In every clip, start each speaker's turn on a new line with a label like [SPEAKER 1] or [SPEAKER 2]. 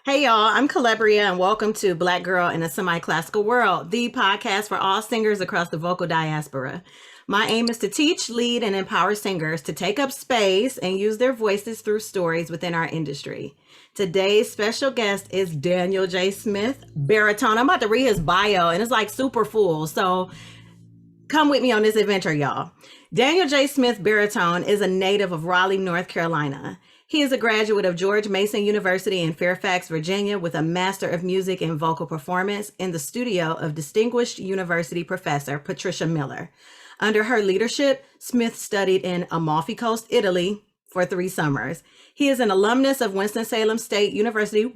[SPEAKER 1] Hey y'all, I'm Calabria and welcome to Black Girl in a Semi-Classical World, the podcast for all singers across the vocal diaspora. My aim is to teach, lead, and empower singers to take up space and use their voices through stories within our industry. Today's special guest is Daniel J. Smith, baritone. I'm about to read his bio and it's like super full, so come with me on this adventure, y'all. Daniel J. Smith, baritone, is a native of Raleigh, North Carolina. He is a graduate of George Mason University in Fairfax, Virginia, with a Master of Music in Vocal Performance in the studio of distinguished university professor Patricia Miller. Under her leadership, Smith studied in Amalfi Coast, Italy for 3 summers. He is an alumnus of Winston-Salem State University,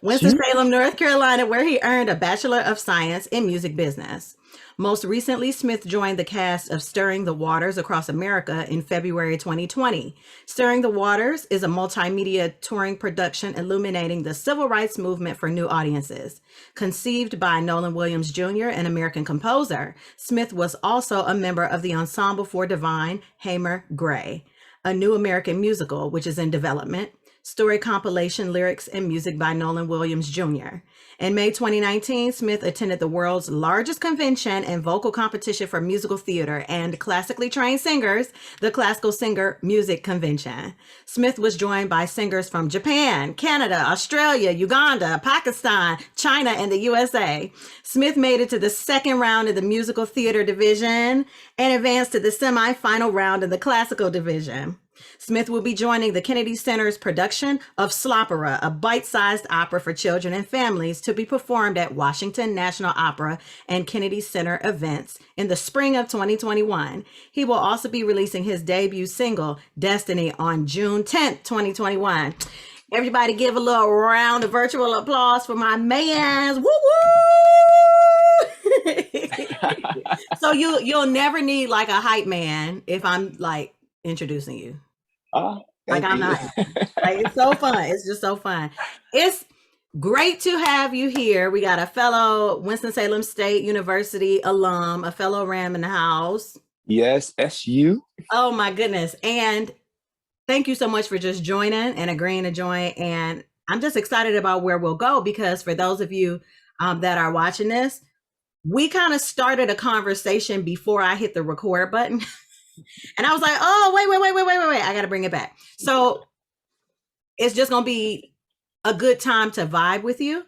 [SPEAKER 1] Winston-Salem, North Carolina, where he earned a Bachelor of Science in Music Business. Most recently, Smith joined the cast of Stirring the Waters Across America in February 2020. Stirring the Waters is a multimedia touring production illuminating the civil rights movement for new audiences. Conceived by Nolan Williams Jr., an American composer, Smith was also a member of the Ensemble for Divine Hamer Gray, a new American musical which is in development. Story compilation, lyrics, and music by Nolan Williams Jr. In May 2019, Smith attended the world's largest convention and vocal competition for musical theater and classically trained singers, the Classical Singer Music Convention. Smith was joined by singers from Japan, Canada, Australia, Uganda, Pakistan, China, and the USA. Smith made it to the second round of the musical theater division and advanced to the semifinal round in the classical division. Smith will be joining the Kennedy Center's production of Slopera, a bite-sized opera for children and families to be performed at Washington National Opera and Kennedy Center events in the spring of 2021. He will also be releasing his debut single, Destiny, on June 10th, 2021. Everybody give a little round of virtual applause for my mans. Woo woo! So you'll never need like a hype man if I'm like introducing you. Like I'm not. Like it's so fun. It's just so fun. It's great to have you here. We got a fellow Winston-Salem State University alum, a fellow Ram in the house.
[SPEAKER 2] Yes, SU.
[SPEAKER 1] Oh my goodness. And thank you so much for just joining and agreeing to join. And I'm just excited about where we'll go because for those of you that are watching this, we kind of started a conversation before I hit the record button. And I was like, oh, wait. I got to bring it back. So it's just going to be a good time to vibe with you.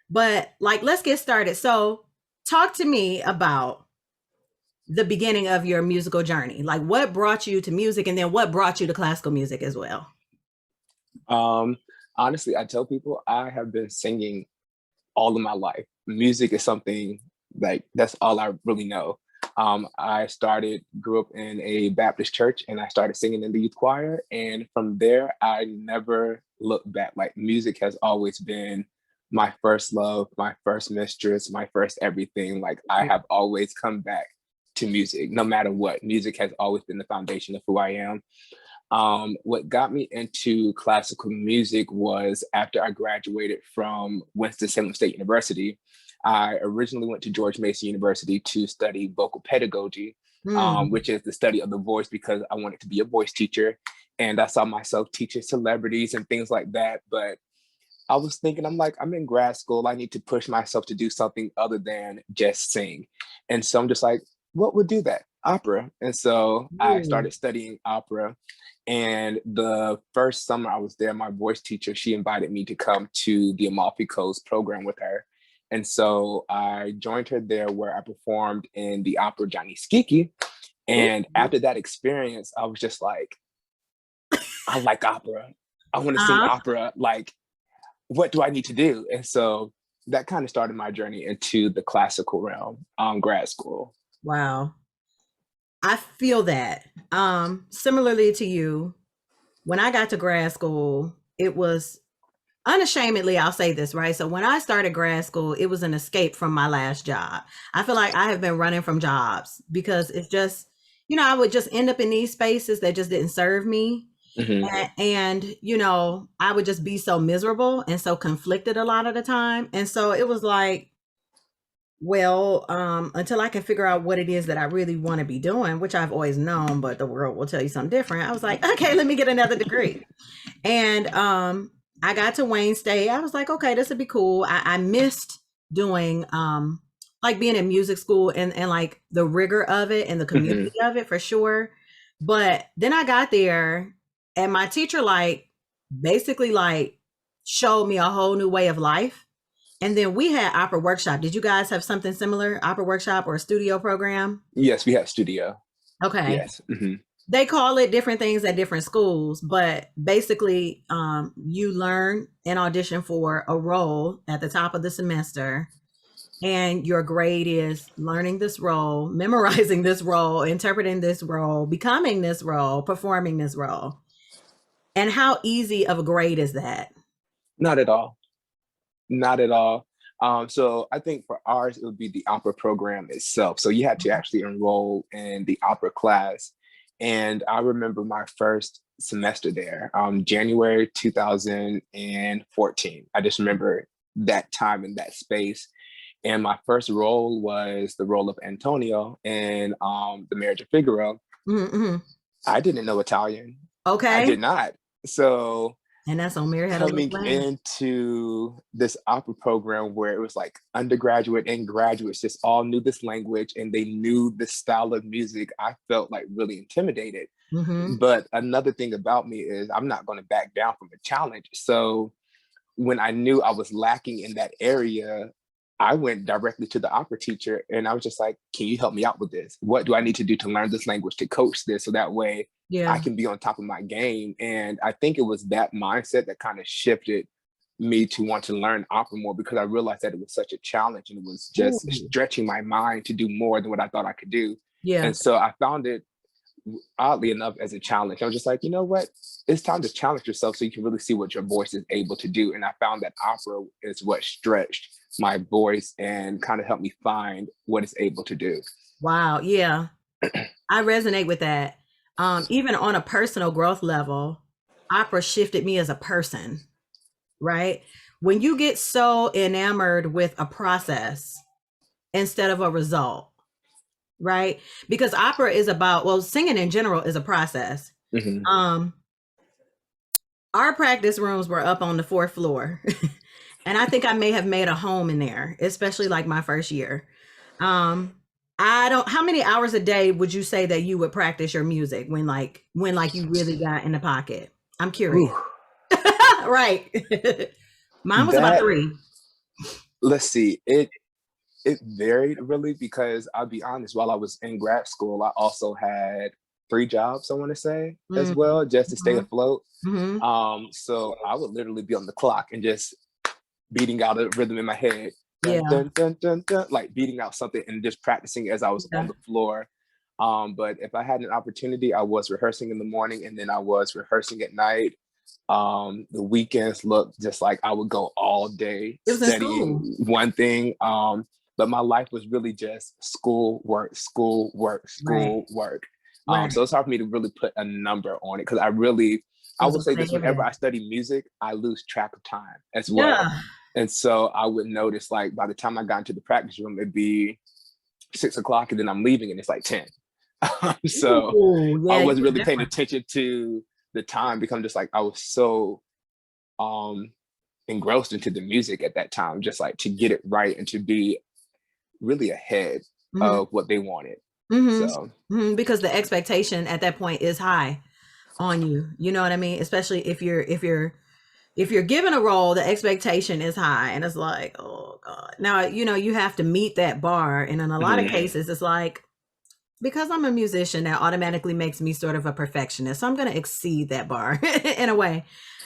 [SPEAKER 1] But like, let's get started. So talk to me about the beginning of your musical journey. Like what brought you to music and then what brought you to classical music as well?
[SPEAKER 2] Honestly, I tell people I have been singing all of my life. Music is something like that's all I really know. I grew up in a Baptist church and I started singing in the youth choir. And from there, I never looked back. Like music has always been my first love, my first mistress, my first everything. Like I have always come back to music, no matter what. Music has always been the foundation of who I am. What got me into classical music was after I graduated from Winston-Salem State University. I originally went to George Mason University to study vocal pedagogy, which is the study of the voice because I wanted to be a voice teacher. And I saw myself teaching celebrities and things like that. But I was thinking, I'm in grad school. I need to push myself to do something other than just sing. And so I'm just like, what would do that? Opera. And so I started studying opera. And the first summer I was there, my voice teacher, she invited me to come to the Amalfi Coast program with her. And so I joined her there where I performed in the opera Johnny Skiki. And after that experience, I was just like, I like opera. I want to sing opera. Like, what do I need to do? And so that kind of started my journey into the classical realm, grad school.
[SPEAKER 1] Wow. I feel that. Similarly to you, when I got to grad school, it was unashamedly, I'll say this, right? So when I started grad school, it was an escape from my last job. I feel like I have been running from jobs because it's just, I would just end up in these spaces that just didn't serve me. And, I would just be so miserable and so conflicted a lot of the time. And so it was like, well, until I can figure out what it is that I really want to be doing, which I've always known, but the world will tell you something different. I was like, okay, let me get another degree. And I got to Wayne State. I was like, okay, this would be cool. I missed doing like being in music school and like the rigor of it and the
[SPEAKER 2] Hmm.
[SPEAKER 1] community of it for sure. But then I got there and my teacher like basically like showed me a whole new way of life. And then we had opera workshop. Did you guys have something similar, opera workshop or a studio program?
[SPEAKER 2] Yes, we had studio.
[SPEAKER 1] Okay.
[SPEAKER 2] Yes. Hmm.
[SPEAKER 1] They call it different things at different schools, but basically, you learn and audition for a role at the top of the semester, and your grade is learning this role, memorizing this role, interpreting this role, becoming this role, performing this role. And how easy of a grade is that?
[SPEAKER 2] Not at all. Not at all. So I think for ours, it would be the opera program itself. So you had to actually enroll in the opera class. And I remember my first semester there, January 2014. I just remember that time in that space. And my first role was the role of Antonio in The Marriage of Figaro.
[SPEAKER 1] Mm-hmm.
[SPEAKER 2] I didn't know Italian. I
[SPEAKER 1] Okay.
[SPEAKER 2] did not. So
[SPEAKER 1] And that's on Mary Had a Little
[SPEAKER 2] coming
[SPEAKER 1] Lamb.
[SPEAKER 2] into this opera program where it was like undergraduate and graduates just all knew this language and they knew this style of music, I felt like really intimidated.
[SPEAKER 1] Mm-hmm.
[SPEAKER 2] But another thing about me is I'm not going to back down from a challenge. So when I knew I was lacking in that area, I went directly to the opera teacher and I was just like, can you help me out with this? What do I need to do to learn this language, to coach this, so that way I
[SPEAKER 1] Yeah.
[SPEAKER 2] can be on top of my game? And I think it was that mindset that kind of shifted me to want to learn opera more, because I realized that it was such a challenge and it was just
[SPEAKER 1] Ooh.
[SPEAKER 2] stretching my mind to do more than what I thought I could do.
[SPEAKER 1] Yeah.
[SPEAKER 2] And so I found it, oddly enough, as a challenge. I was just like, you know what? It's time to challenge yourself so you can really see what your voice is able to do. And I found that opera is what stretched my voice and kind of helped me find what it's able to do.
[SPEAKER 1] Wow. Yeah. I resonate with that. Even on a personal growth level, opera shifted me as a person, right? When you get so enamored with a process instead of a result, right? Because opera is about, well, singing in general is a process.
[SPEAKER 2] Hmm.
[SPEAKER 1] Um, our practice rooms were up on the fourth floor. And I think I may have made a home in there, especially like my first year. Um, I don't, how many hours a day would you say that you would practice your music when you really got in the pocket? I'm curious. Right. Mine was about
[SPEAKER 2] That,
[SPEAKER 1] 3.
[SPEAKER 2] let's see, it varied really, because I'll be honest, while I was in grad school, I also had 3 jobs, I want to say, as
[SPEAKER 1] Mm-hmm.
[SPEAKER 2] well, just to stay afloat.
[SPEAKER 1] Mm-hmm.
[SPEAKER 2] So I would literally be on the clock and just beating out a rhythm in my head, dun,
[SPEAKER 1] Yeah.
[SPEAKER 2] dun, dun, dun, dun, like beating out something and just practicing as I was on
[SPEAKER 1] Yeah.
[SPEAKER 2] the floor. But if I had an opportunity, I was rehearsing in the morning and then I was rehearsing at night. The weekends looked just like I would go all day
[SPEAKER 1] It was in school.
[SPEAKER 2] studying one thing. But my life was really just school, work, school, work,
[SPEAKER 1] Right.
[SPEAKER 2] school, work.
[SPEAKER 1] Right.
[SPEAKER 2] So it's hard for me to really put a number on it, because
[SPEAKER 1] It
[SPEAKER 2] I
[SPEAKER 1] was
[SPEAKER 2] will
[SPEAKER 1] a
[SPEAKER 2] say
[SPEAKER 1] lot of
[SPEAKER 2] this: whenever
[SPEAKER 1] everything.
[SPEAKER 2] I study music, I lose track of time as well.
[SPEAKER 1] Yeah.
[SPEAKER 2] And so I would notice, like, by the time I got into the practice room, it'd be 6 o'clock and then I'm leaving and it's like 10. So
[SPEAKER 1] Ooh,
[SPEAKER 2] I
[SPEAKER 1] yeah, you
[SPEAKER 2] wasn't
[SPEAKER 1] were
[SPEAKER 2] really paying
[SPEAKER 1] different.
[SPEAKER 2] attention to the time, because I'm just like, I was so um engrossed into the music at that time, just like to get it right and to be really ahead
[SPEAKER 1] Mm-hmm.
[SPEAKER 2] of what they wanted.
[SPEAKER 1] Mm-hmm.
[SPEAKER 2] So
[SPEAKER 1] Mm-hmm. Because the expectation at that point is high on you. You know what I mean? Especially if you're given a role, the expectation is high and it's like, oh God. Now, you have to meet that bar. And in a lot of
[SPEAKER 2] mhm.
[SPEAKER 1] cases, it's like, because I'm a musician, that automatically makes me sort of a perfectionist. So I'm going to exceed that bar in a way.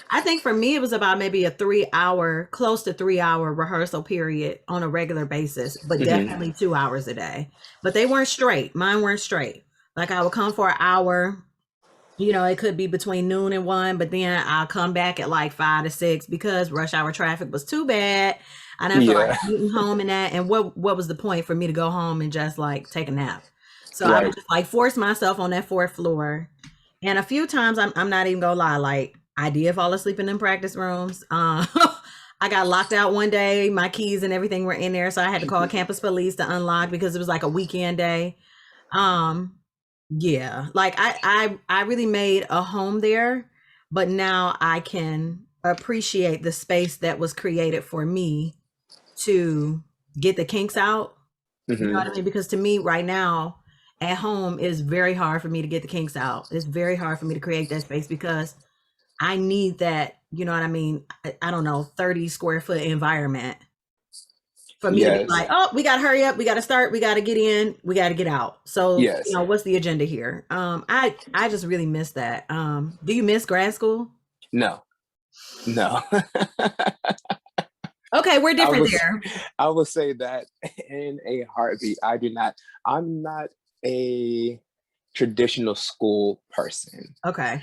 [SPEAKER 1] I think for me, it was about maybe a 3 hour, close to 3 hour rehearsal period on a regular basis, but
[SPEAKER 2] Mhm.
[SPEAKER 1] definitely 2 hours a day. But they weren't straight. Mine weren't straight. Like I would come for an hour, it could be between noon and 1, but then I'll come back at like 5 to 6 because rush hour traffic was too bad. I didn't feel like
[SPEAKER 2] Yeah.
[SPEAKER 1] eating home and that. And what was the point for me to go home and just like take a nap? So I would
[SPEAKER 2] Right.
[SPEAKER 1] just like force myself on that fourth floor. And a few times I'm not even gonna lie, like I did fall asleep in them practice rooms. I got locked out one day, my keys and everything were in there. So I had to call campus police to unlock because it was like a weekend day. Um, yeah, like I really made a home there, but now I can appreciate the space that was created for me to get the kinks out. You know what I mean? Because to me right now at home is very hard for me to get the kinks out. It's very hard for me to create that space because I need that, you know what I mean? I don't know, 30 square foot environment for me to be
[SPEAKER 2] Yes.
[SPEAKER 1] like, oh, we got to hurry up. We got to start. We got to get in. We got to get out. So,
[SPEAKER 2] Yes.
[SPEAKER 1] what's the agenda here? I just really miss that. Do you miss grad school?
[SPEAKER 2] No.
[SPEAKER 1] Okay, we're different there.
[SPEAKER 2] I will say that in a heartbeat. I do not. I'm not a traditional school person.
[SPEAKER 1] Okay.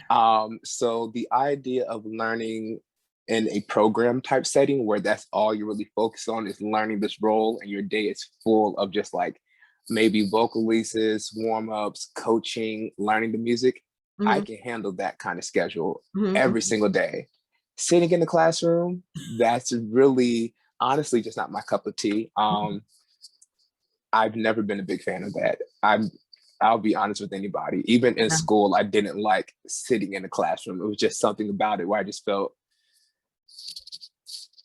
[SPEAKER 2] So the idea of learning in a program type setting where that's all you really focus on is learning this role, and your day is full of just like maybe vocal releases, warm-ups, coaching, learning the music. I can handle that kind of schedule every single day. Sitting in the classroom, that's really honestly just not my cup of tea. I've never been a big fan of that. I'll be honest with anybody. Even in school, I didn't like sitting in the classroom. It was just something about it where I just felt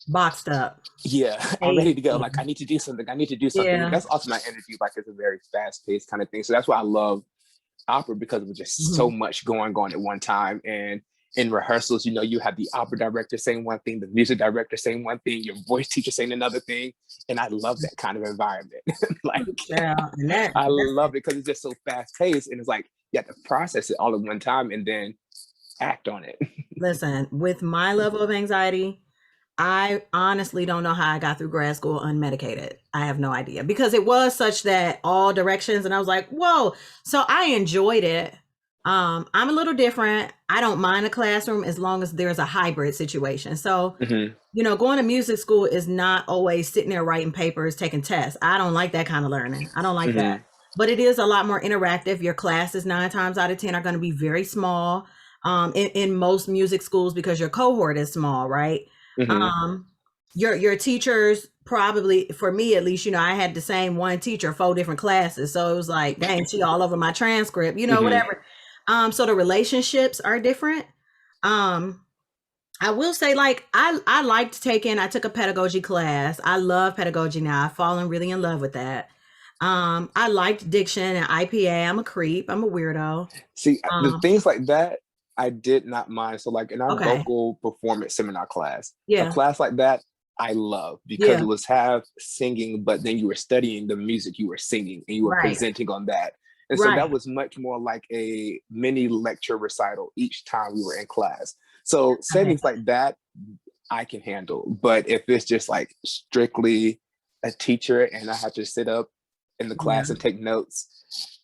[SPEAKER 1] boxed up.
[SPEAKER 2] Yeah, I'm ready to go. Like, I need to do something.
[SPEAKER 1] Yeah.
[SPEAKER 2] That's also my energy. Like, it's a very fast-paced kind of thing. So that's why I love opera, because it was just so much going on at one time. And in rehearsals, you have the opera director saying one thing, the music director saying one thing, your voice teacher saying another thing. And I love that kind of environment. Like, I love it because it's just so fast paced. And it's like, you have to process it all at one time and then act on it.
[SPEAKER 1] Listen, with my level of anxiety, I honestly don't know how I got through grad school unmedicated. I have no idea, because it was such that all directions, and I was like, whoa. So I enjoyed it. I'm a little different. I don't mind a classroom as long as there's a hybrid situation. So, going to music school is not always sitting there writing papers, taking tests. I don't like that kind of learning. I don't like that. But it is a lot more interactive. Your classes 9 times out of 10 are going to be very small in most music schools, because your cohort is small, right? Your teachers probably, for me at least, I had the same one teacher, 4 different classes. So it was like, dang, she all over my transcript, whatever. So the relationships are different. I will say, like, I liked I took a pedagogy class. I love pedagogy now. I've fallen really in love with that. I liked diction and IPA. I'm a creep. I'm a weirdo.
[SPEAKER 2] See, the things like that, I did not mind. So like in our vocal performance seminar class, a class like that, I love, because it was half singing, but then you were studying the music you were singing and you were presenting on that. And so that was much more like a mini lecture recital each time we were in class. So settings like that, I can handle. But if it's just like strictly a teacher and I have to sit up in the class and take notes,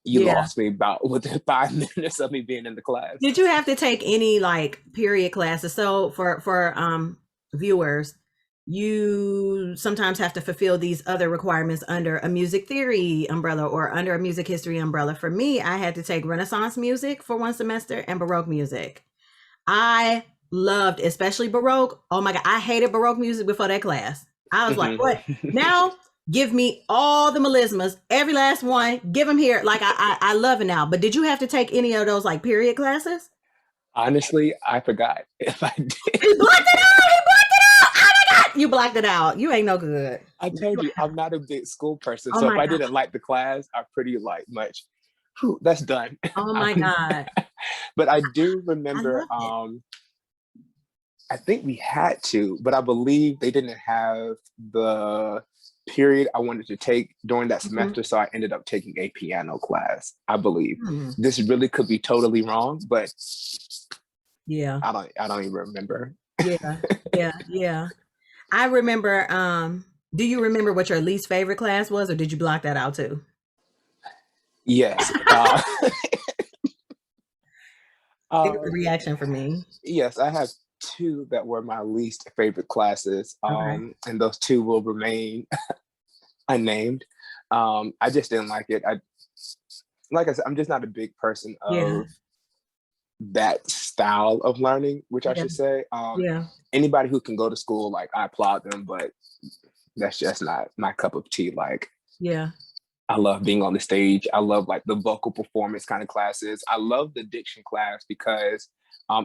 [SPEAKER 2] you lost me about within 5 minutes of me being in the class.
[SPEAKER 1] Did you have to take any like period classes? So for viewers, you sometimes have to fulfill these other requirements under a music theory umbrella or under a music history umbrella. For me, I had to take Renaissance music for 1 semester and Baroque music. I loved, especially Baroque. Oh my God, I hated Baroque music before that class. I was like, what? Now give me all the melismas, every last one, give them here. Like, I love it now. But did you have to take any of those like period classes?
[SPEAKER 2] Honestly, I forgot if I did.
[SPEAKER 1] He blocked it out! He blocked it out! Oh my God! You blocked it out. You ain't no good.
[SPEAKER 2] I told you, I'm not a big school person. So if I didn't like the class, I pretty like much, that's done.
[SPEAKER 1] Oh my God.
[SPEAKER 2] But I do remember, I think we had to, but I believe they didn't have the period I wanted to take during that semester. So I ended up taking a piano class, I believe. This really could be totally wrong, but I don't even remember.
[SPEAKER 1] Yeah. I remember, do you remember what your least favorite class was, or did you block that out too?
[SPEAKER 2] Yes.
[SPEAKER 1] It was a reaction for me.
[SPEAKER 2] Yes, I have 2 that were my least favorite classes. And those 2 will remain unnamed. I just didn't like it. Like I said, I'm just not a big person of that style of learning, which I should say. Anybody who can go to school, like, I applaud them, but that's just not my cup of tea. Like, I love being on the stage. I love like the vocal performance kind of classes. I love the diction class because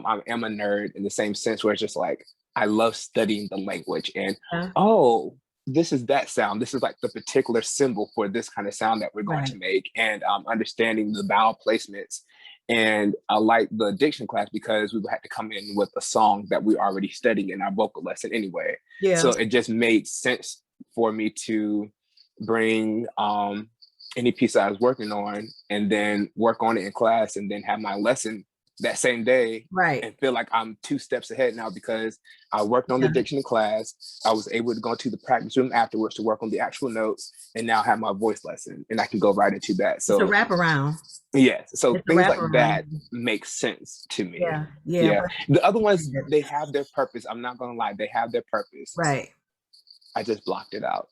[SPEAKER 2] I am a nerd in the same sense where it's just like, I love studying the language and,
[SPEAKER 1] Yeah.
[SPEAKER 2] oh, this is that sound. This is like the particular symbol for this kind of sound that we're going
[SPEAKER 1] Right.
[SPEAKER 2] to make, and understanding the vowel placements. And I like the diction class because we had to come in with a song that we already studied in our vocal lesson anyway.
[SPEAKER 1] Yeah.
[SPEAKER 2] So it just made sense for me to bring any piece I was working on and then work on it in class and then have my lesson that same day
[SPEAKER 1] Right.
[SPEAKER 2] and feel like I'm 2 steps ahead now because I worked on the diction in class. I was able to go to the practice room afterwards to work on the actual notes and now have my voice lesson and I can go right into that.
[SPEAKER 1] It's a
[SPEAKER 2] So
[SPEAKER 1] wraparound.
[SPEAKER 2] yes, so
[SPEAKER 1] It's a
[SPEAKER 2] things like that
[SPEAKER 1] wraparound.
[SPEAKER 2] make sense to me.
[SPEAKER 1] Yeah. Yeah.
[SPEAKER 2] Yeah. The other ones,
[SPEAKER 1] But,
[SPEAKER 2] they have their purpose. I'm not gonna lie, they have their purpose.
[SPEAKER 1] right.
[SPEAKER 2] I just blocked it out.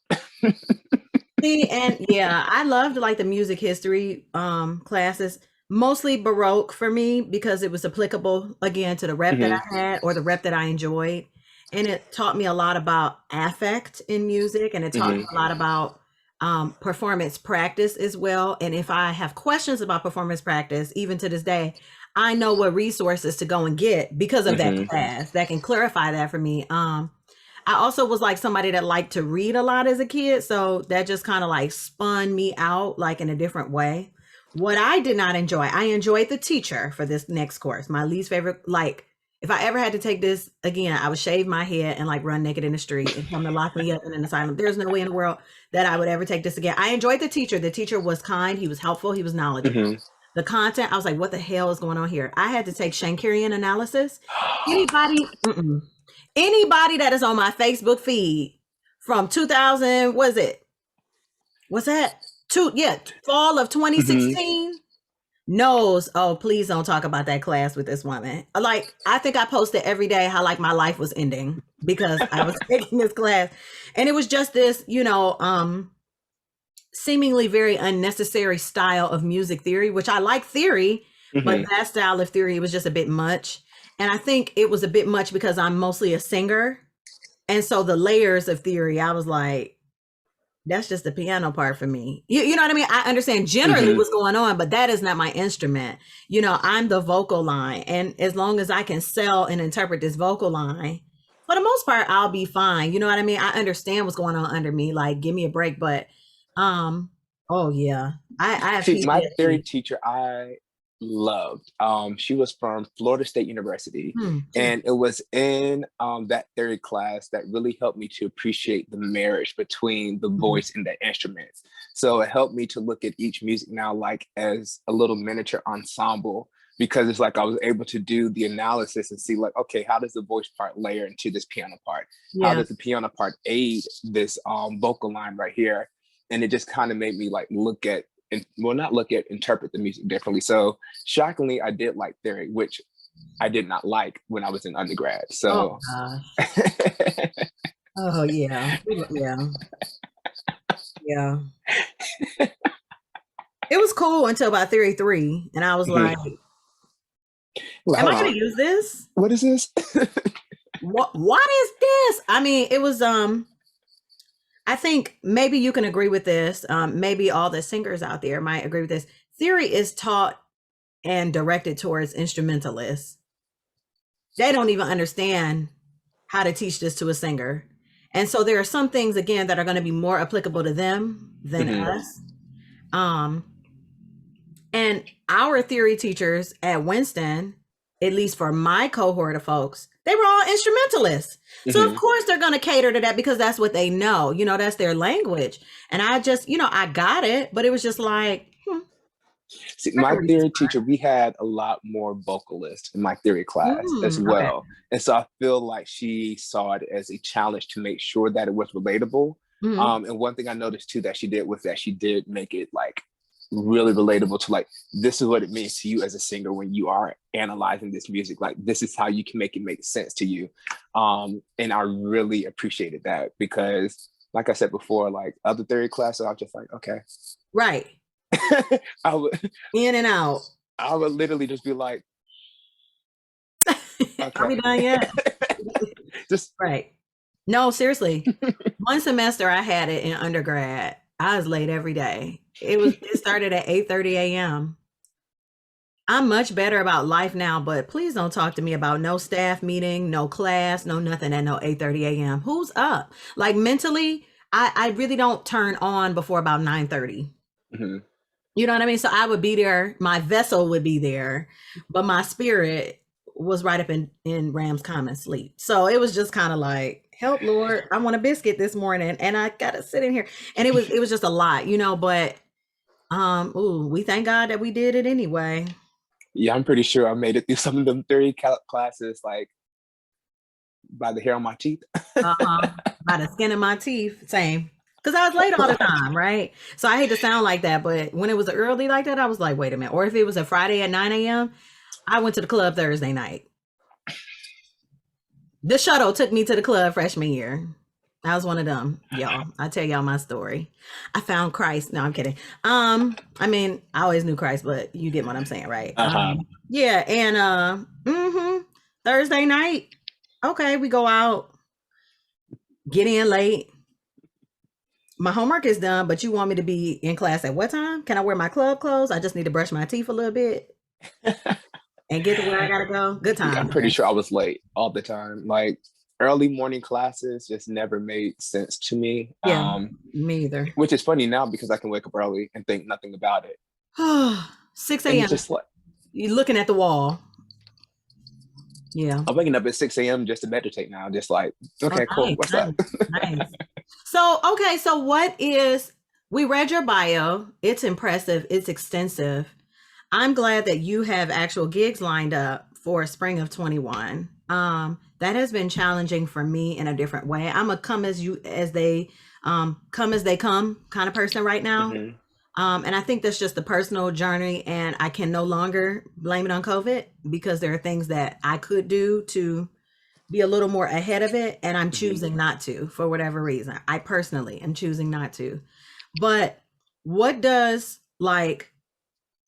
[SPEAKER 1] See, and yeah, I loved like the music history classes, mostly Baroque for me because it was applicable again to the rep that
[SPEAKER 2] Mhm,
[SPEAKER 1] I had or the rep that I enjoyed. And it taught me a lot about affect in music, and it taught me
[SPEAKER 2] mhm,
[SPEAKER 1] a lot about performance practice as well. And if I have questions about performance practice, even to this day, I know what resources to go and get because of that
[SPEAKER 2] mhm,
[SPEAKER 1] class that can clarify that for me. I also was like somebody that liked to read a lot as a kid, so that just kind of like spun me out like in a different way. What I did not enjoy, I enjoyed the teacher for this next course. My least favorite, like if I ever had to take this again, I would shave my head and like run naked in the street and come to lock me up in an asylum. There's no way in the world that I would ever take this again. I enjoyed the teacher. The teacher was kind, he was helpful, he was knowledgeable.
[SPEAKER 2] mhm.
[SPEAKER 1] The content, I was like, what the hell is going on here? I had to take Shankarian analysis. Anybody, anybody that is on my Facebook feed from 2000, was it? What's that? Fall of
[SPEAKER 2] Mhm.
[SPEAKER 1] 2016 knows, oh, please don't talk about that class with this woman. Like, I think I posted every day how like my life was ending because I was taking this class. And it was just this, seemingly very unnecessary style of music theory, which I like theory, but
[SPEAKER 2] Mhm.
[SPEAKER 1] that style of theory was just a bit much. And I think it was a bit much because I'm mostly a singer. And so the layers of theory, I was like, that's just the piano part for me. You know what I mean? I understand generally
[SPEAKER 2] Mhm.
[SPEAKER 1] what's going on, but that is not my instrument. I'm the vocal line. And as long as I can sell and interpret this vocal line, for the most part, I'll be fine. You know what I mean? I understand what's going on under me. Like, give me a break. But oh yeah. I have
[SPEAKER 2] See, my theory
[SPEAKER 1] PTSD.
[SPEAKER 2] teacher I loved. She was from Florida State University,
[SPEAKER 1] Jeez.
[SPEAKER 2] and it was in that theory class that really helped me to appreciate the marriage between the
[SPEAKER 1] Mhm.
[SPEAKER 2] voice and the instruments. So it helped me to look at each music now like as a little miniature ensemble because it's like I was able to do the analysis and see like, okay, how does the voice part layer into this piano part? How
[SPEAKER 1] Yeah.
[SPEAKER 2] does the piano part aid this vocal line right here? And it just kind of made me like look at and well, not look at, interpret the music differently. So shockingly, I did like theory, which I did not like when I was in undergrad.
[SPEAKER 1] Oh
[SPEAKER 2] So
[SPEAKER 1] gosh. Oh yeah. Yeah. Yeah. It was cool until about theory 3. And I was like,
[SPEAKER 2] like,
[SPEAKER 1] am
[SPEAKER 2] hold
[SPEAKER 1] I
[SPEAKER 2] on,
[SPEAKER 1] gonna use this?
[SPEAKER 2] what is this?
[SPEAKER 1] What is this? I mean, it was I think maybe you can agree with this. Maybe all the singers out there might agree with this. Theory is taught and directed towards instrumentalists. They don't even understand how to teach this to a singer. And so there are some things again that are going to be more applicable to them than
[SPEAKER 2] Mhm,
[SPEAKER 1] us. Um, and our theory teachers at Winston, at least for my cohort of folks, they were all instrumentalists. So of
[SPEAKER 2] mhm.
[SPEAKER 1] course they're going to cater to that because that's what they know. That's their language. And I just, I got it, but it was just like,
[SPEAKER 2] See,
[SPEAKER 1] I
[SPEAKER 2] my
[SPEAKER 1] can read this
[SPEAKER 2] theory
[SPEAKER 1] part.
[SPEAKER 2] teacher, we had a lot more vocalists in my theory class as
[SPEAKER 1] Okay.
[SPEAKER 2] well. And so I feel like she saw it as a challenge to make sure that it was relatable.
[SPEAKER 1] Mhm.
[SPEAKER 2] And one thing I noticed too that she did was that she did make it like really relatable to like, this is what it means to you as a singer when you are analyzing this music. Like, this is how you can make it make sense to you. And I really appreciated that because, like I said before, like other theory classes, I was just like, okay.
[SPEAKER 1] Right.
[SPEAKER 2] I would
[SPEAKER 1] In and out.
[SPEAKER 2] I would literally just be like,
[SPEAKER 1] Are we
[SPEAKER 2] okay.
[SPEAKER 1] done yet?
[SPEAKER 2] Just
[SPEAKER 1] Right. No, seriously. One semester I had it in undergrad. I was late every day. It started at 8:30 a.m. I'm much better about life now, but please don't talk to me about no staff meeting, no class, no nothing at no 8:30 a.m. Who's up? Like mentally, I really don't turn on before about 9:30.
[SPEAKER 2] Mhm.
[SPEAKER 1] You know what I mean? So I would be there, my vessel would be there, but my spirit was right up in Ram's common sleep. So it was just kind of like, help Lord, I want a biscuit this morning and I gotta sit in here. And it was just a lot, but ooh, we thank God that we did it anyway.
[SPEAKER 2] Yeah, I'm pretty sure I made it through some of them classes like by the hair on my teeth.
[SPEAKER 1] Uh-huh. By the skin of my teeth. Same. Because I was late all the
[SPEAKER 2] Like,
[SPEAKER 1] time, right? So I hate to sound like that, but when it was early like that, I was like, wait a minute. Or if it was a Friday at 9 a.m., I went to the club Thursday night. The shuttle took me to the club freshman year. I was one of them, y'all. I tell y'all my story. I found Christ. No, I'm kidding. I mean, I always knew Christ, but you get what I'm saying, right?
[SPEAKER 2] uh-huh.
[SPEAKER 1] Yeah, and Thursday night, okay, we go out, get in late. My homework is done, but you want me to be in class at what time? Can I wear my club clothes? I just need to brush my teeth a little bit and get to where I gotta go. Good
[SPEAKER 2] Yeah, I'm
[SPEAKER 1] time,
[SPEAKER 2] pretty
[SPEAKER 1] man.
[SPEAKER 2] sure I was late all the time. Like early morning classes just never made sense to me.
[SPEAKER 1] Yeah, me either.
[SPEAKER 2] Which is funny now because I can wake up early and think nothing about it.
[SPEAKER 1] 6
[SPEAKER 2] And it's
[SPEAKER 1] a.m.
[SPEAKER 2] just like
[SPEAKER 1] You looking at the wall. Yeah.
[SPEAKER 2] I'm waking up at 6 a.m. just to meditate now. Just like,
[SPEAKER 1] Oh,
[SPEAKER 2] okay, cool.
[SPEAKER 1] nice,
[SPEAKER 2] What's
[SPEAKER 1] nice,
[SPEAKER 2] up?
[SPEAKER 1] nice. So, okay, so we read your bio. It's impressive, it's extensive. I'm glad that you have actual gigs lined up for spring of 21. That has been challenging for me in a different way. I'm a come as they come kind of person right now.
[SPEAKER 2] Hmm.
[SPEAKER 1] And I think that's just a personal journey, and I can no longer blame it on COVID because there are things that I could do to be a little more ahead of it, and I'm
[SPEAKER 2] Hmm.
[SPEAKER 1] choosing not to for whatever reason. I personally am choosing not to. But what does like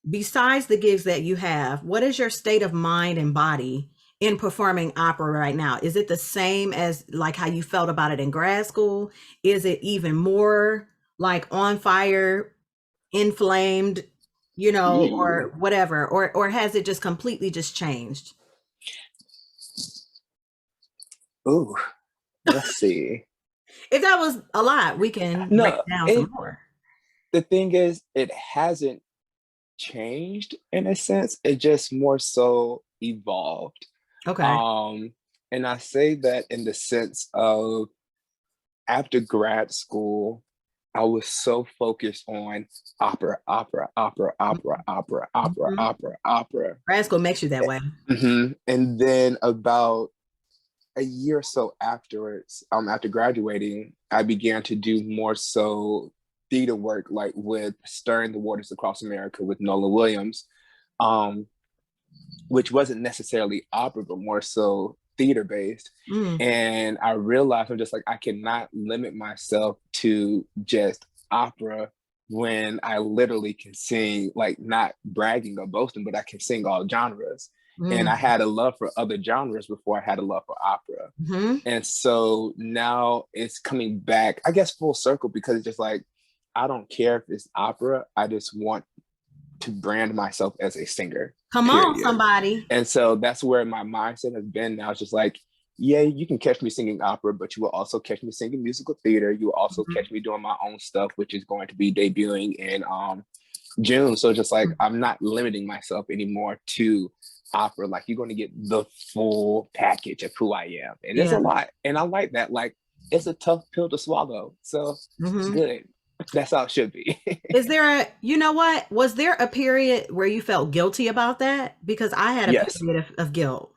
[SPEAKER 1] besides the gigs that you have, what is your state of mind and body in performing opera right now? Is it the same as like how you felt about it in grad school? Is it even more like on fire, inflamed, or whatever? Or has it just completely just changed?
[SPEAKER 2] Ooh, let's see.
[SPEAKER 1] If that was a lot, we can break
[SPEAKER 2] No,
[SPEAKER 1] it down some
[SPEAKER 2] it
[SPEAKER 1] more.
[SPEAKER 2] the thing is, it hasn't changed in a sense. It just more so evolved.
[SPEAKER 1] Okay.
[SPEAKER 2] Um, and I say that in the sense of after grad school, I was so focused on opera, opera, opera, opera, opera, opera,
[SPEAKER 1] Mhm.
[SPEAKER 2] opera, opera.
[SPEAKER 1] Grad school makes you that way.
[SPEAKER 2] And then about a year or so afterwards, after graduating, I began to do more so theater work, like with Stirring the Waters Across America with Nolan Williams, um, which wasn't necessarily opera, but more so theater based.
[SPEAKER 1] Mm.
[SPEAKER 2] And I realized I'm just like, I cannot limit myself to just opera when I literally can sing, like not bragging or boasting, but I can sing all genres. And
[SPEAKER 1] Mm.
[SPEAKER 2] I had a love for other genres before I had a love for opera.
[SPEAKER 1] Hmm.
[SPEAKER 2] And so now it's coming back, I guess, full circle because it's just like, I don't care if it's opera. I just want to brand myself as a singer,
[SPEAKER 1] Come on,
[SPEAKER 2] period.
[SPEAKER 1] somebody.
[SPEAKER 2] And so that's where my mindset has been now. It's just like, yeah, you can catch me singing opera, but you will also catch me singing musical theater. You will also catch me doing my own stuff, which is going to be debuting in June. So just like, I'm not limiting myself anymore to opera. Like, you're going to get the full package of who I am. And it's a
[SPEAKER 1] Yeah.
[SPEAKER 2] lot. And I like that. Like, it's a tough pill to swallow. So it's
[SPEAKER 1] Hmm.
[SPEAKER 2] good. That's how it should be.
[SPEAKER 1] Is there you know what? Was there a period where you felt guilty about that? Because I had a
[SPEAKER 2] Yes.
[SPEAKER 1] period of guilt.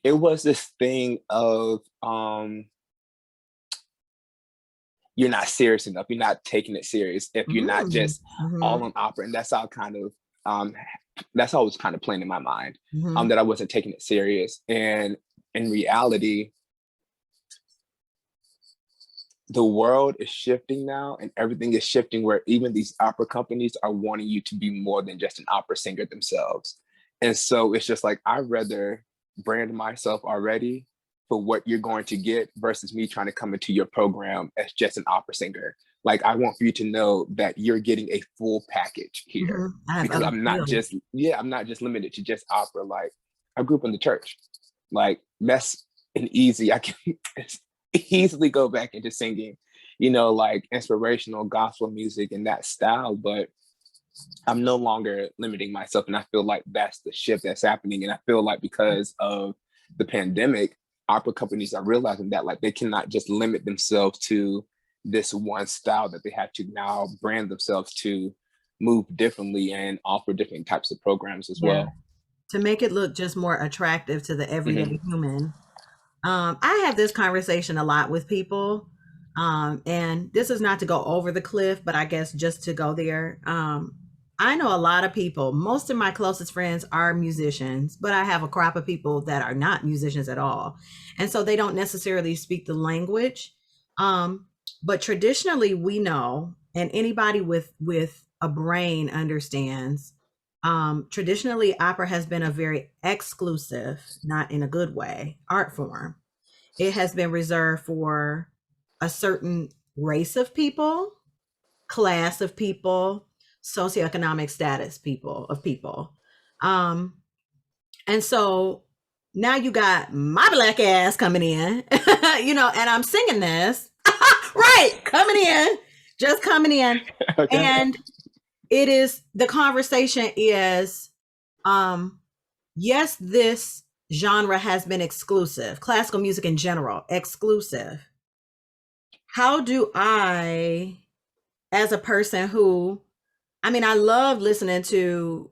[SPEAKER 2] It was this thing of you're not serious enough. You're not taking it serious if you're not
[SPEAKER 1] Mm.
[SPEAKER 2] just
[SPEAKER 1] Hmm.
[SPEAKER 2] all on opera. And that's how that's always kind of playing in my mind,
[SPEAKER 1] Hmm.
[SPEAKER 2] that I wasn't taking it serious. And in reality, the world is shifting now and everything is shifting where even these opera companies are wanting you to be more than just an opera singer themselves. And so it's just like, I'd rather brand myself already for what you're going to get versus me trying to come into your program as just an opera singer. Like, I want for you to know that you're getting a full package here, because
[SPEAKER 1] I
[SPEAKER 2] I'm not just limited to just opera. Like, I grew up in the church. Like, that's an easy, I can easily go back into singing, like inspirational gospel music and that style, but I'm no longer limiting myself. And I feel like that's the shift that's happening. And I feel like because of the pandemic, opera companies are realizing that, like, they cannot just limit themselves to this one style, that they have to now brand themselves to move differently and offer different types of programs as
[SPEAKER 1] yeah,
[SPEAKER 2] well.
[SPEAKER 1] to make it look just more attractive to the
[SPEAKER 2] Hmm.
[SPEAKER 1] everyday human. I have this conversation a lot with people, and this is not to go over the cliff, but I guess just to go there. I know a lot of people. Most of my closest friends are musicians, but I have a crop of people that are not musicians at all, and so they don't necessarily speak the language. Um, but traditionally, we know, and anybody with a brain understands. Traditionally, opera has been a very exclusive, not in a good way, art form. It has been reserved for a certain race of people, class of people, socioeconomic status people. Um, and so now you got my black ass coming in, and I'm singing this, right, coming in, just coming in.
[SPEAKER 2] Okay.
[SPEAKER 1] And the conversation is, yes, this genre has been exclusive, classical music in general, exclusive. How do I, as a person who, I love listening to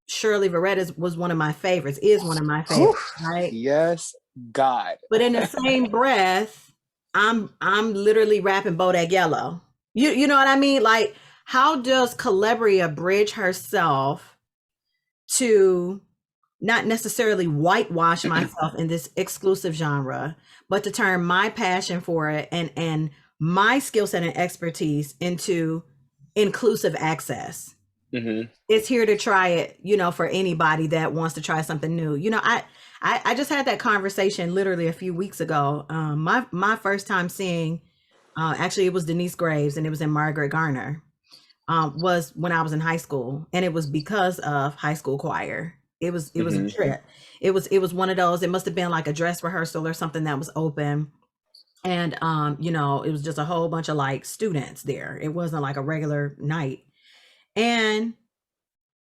[SPEAKER 1] Shirley Veretta's was one of my favorites, is one of my
[SPEAKER 2] Whew.
[SPEAKER 1] favorites, right?
[SPEAKER 2] Yes, God.
[SPEAKER 1] But in the same breath, I'm literally rapping Bodak Yellow. You know what I mean? Like, how does Calabria bridge herself to not necessarily whitewash myself in this exclusive genre, but to turn my passion for it and my skill set and expertise into inclusive access?
[SPEAKER 2] Hmm.
[SPEAKER 1] It's here to try it, for anybody that wants to try something new. I just had that conversation literally a few weeks ago. My first time seeing, actually, it was Denise Graves, and it was in Margaret Garner. Was when I was in high school, and it was because of high school choir. It was a
[SPEAKER 2] Hmm.
[SPEAKER 1] trip. It was one of those. It must have been like a dress rehearsal or something that was open, and it was just a whole bunch of like students there. It wasn't like a regular night, and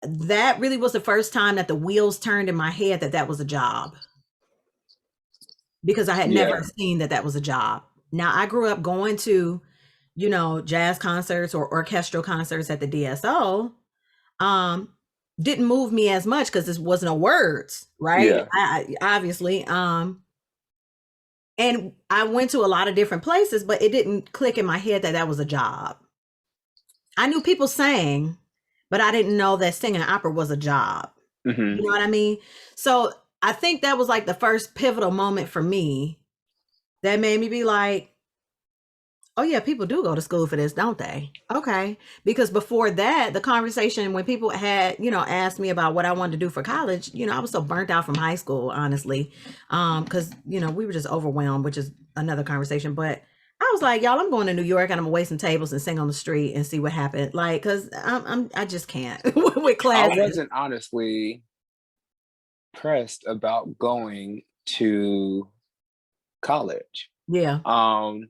[SPEAKER 1] that really was the first time that the wheels turned in my head that that was a job, because I had never
[SPEAKER 2] Yeah.
[SPEAKER 1] seen that that was a job. Now, I grew up going to, jazz concerts or orchestral concerts at the DSO. um didn't move me as much because this wasn't a words, right?
[SPEAKER 2] Yeah.
[SPEAKER 1] Obviously, and I went to a lot of different places, but it didn't click in my head that that was a job. I knew people sang, but I didn't know that singing opera was a job.
[SPEAKER 2] Hmm.
[SPEAKER 1] You know what I mean? So I think that was like the first pivotal moment for me that made me be like, oh yeah, people do go to school for this, don't they? Okay. Because before that, the conversation when people had, asked me about what I wanted to do for college, I was so burnt out from high school, honestly. Because, we were just overwhelmed, which is another conversation. But I was like, y'all, I'm going to New York and I'm gonna wait some tables and sing on the street and see what happened. Like, cause I just can't with
[SPEAKER 2] I
[SPEAKER 1] classes.
[SPEAKER 2] wasn't honestly pressed about going to college.
[SPEAKER 1] Yeah.
[SPEAKER 2] Um,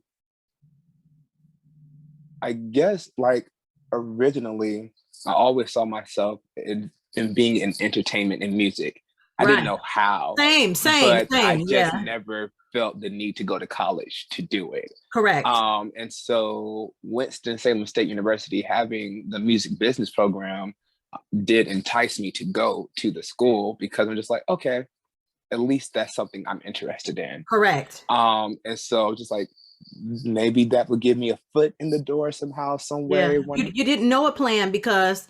[SPEAKER 2] I guess, like, originally, I always saw myself in being in entertainment and music. I didn't
[SPEAKER 1] Right.
[SPEAKER 2] know how,
[SPEAKER 1] Same,
[SPEAKER 2] but I
[SPEAKER 1] same.
[SPEAKER 2] just
[SPEAKER 1] Yeah.
[SPEAKER 2] never felt the need to go to college to do it.
[SPEAKER 1] Correct.
[SPEAKER 2] And so Winston-Salem State University, having the music business program, did entice me to go to the school, because I'm just like, okay, at least that's something I'm interested in.
[SPEAKER 1] Correct.
[SPEAKER 2] And so just like, maybe that would give me a foot in the door somehow, some
[SPEAKER 1] Yeah.
[SPEAKER 2] way.
[SPEAKER 1] You didn't know a plan, because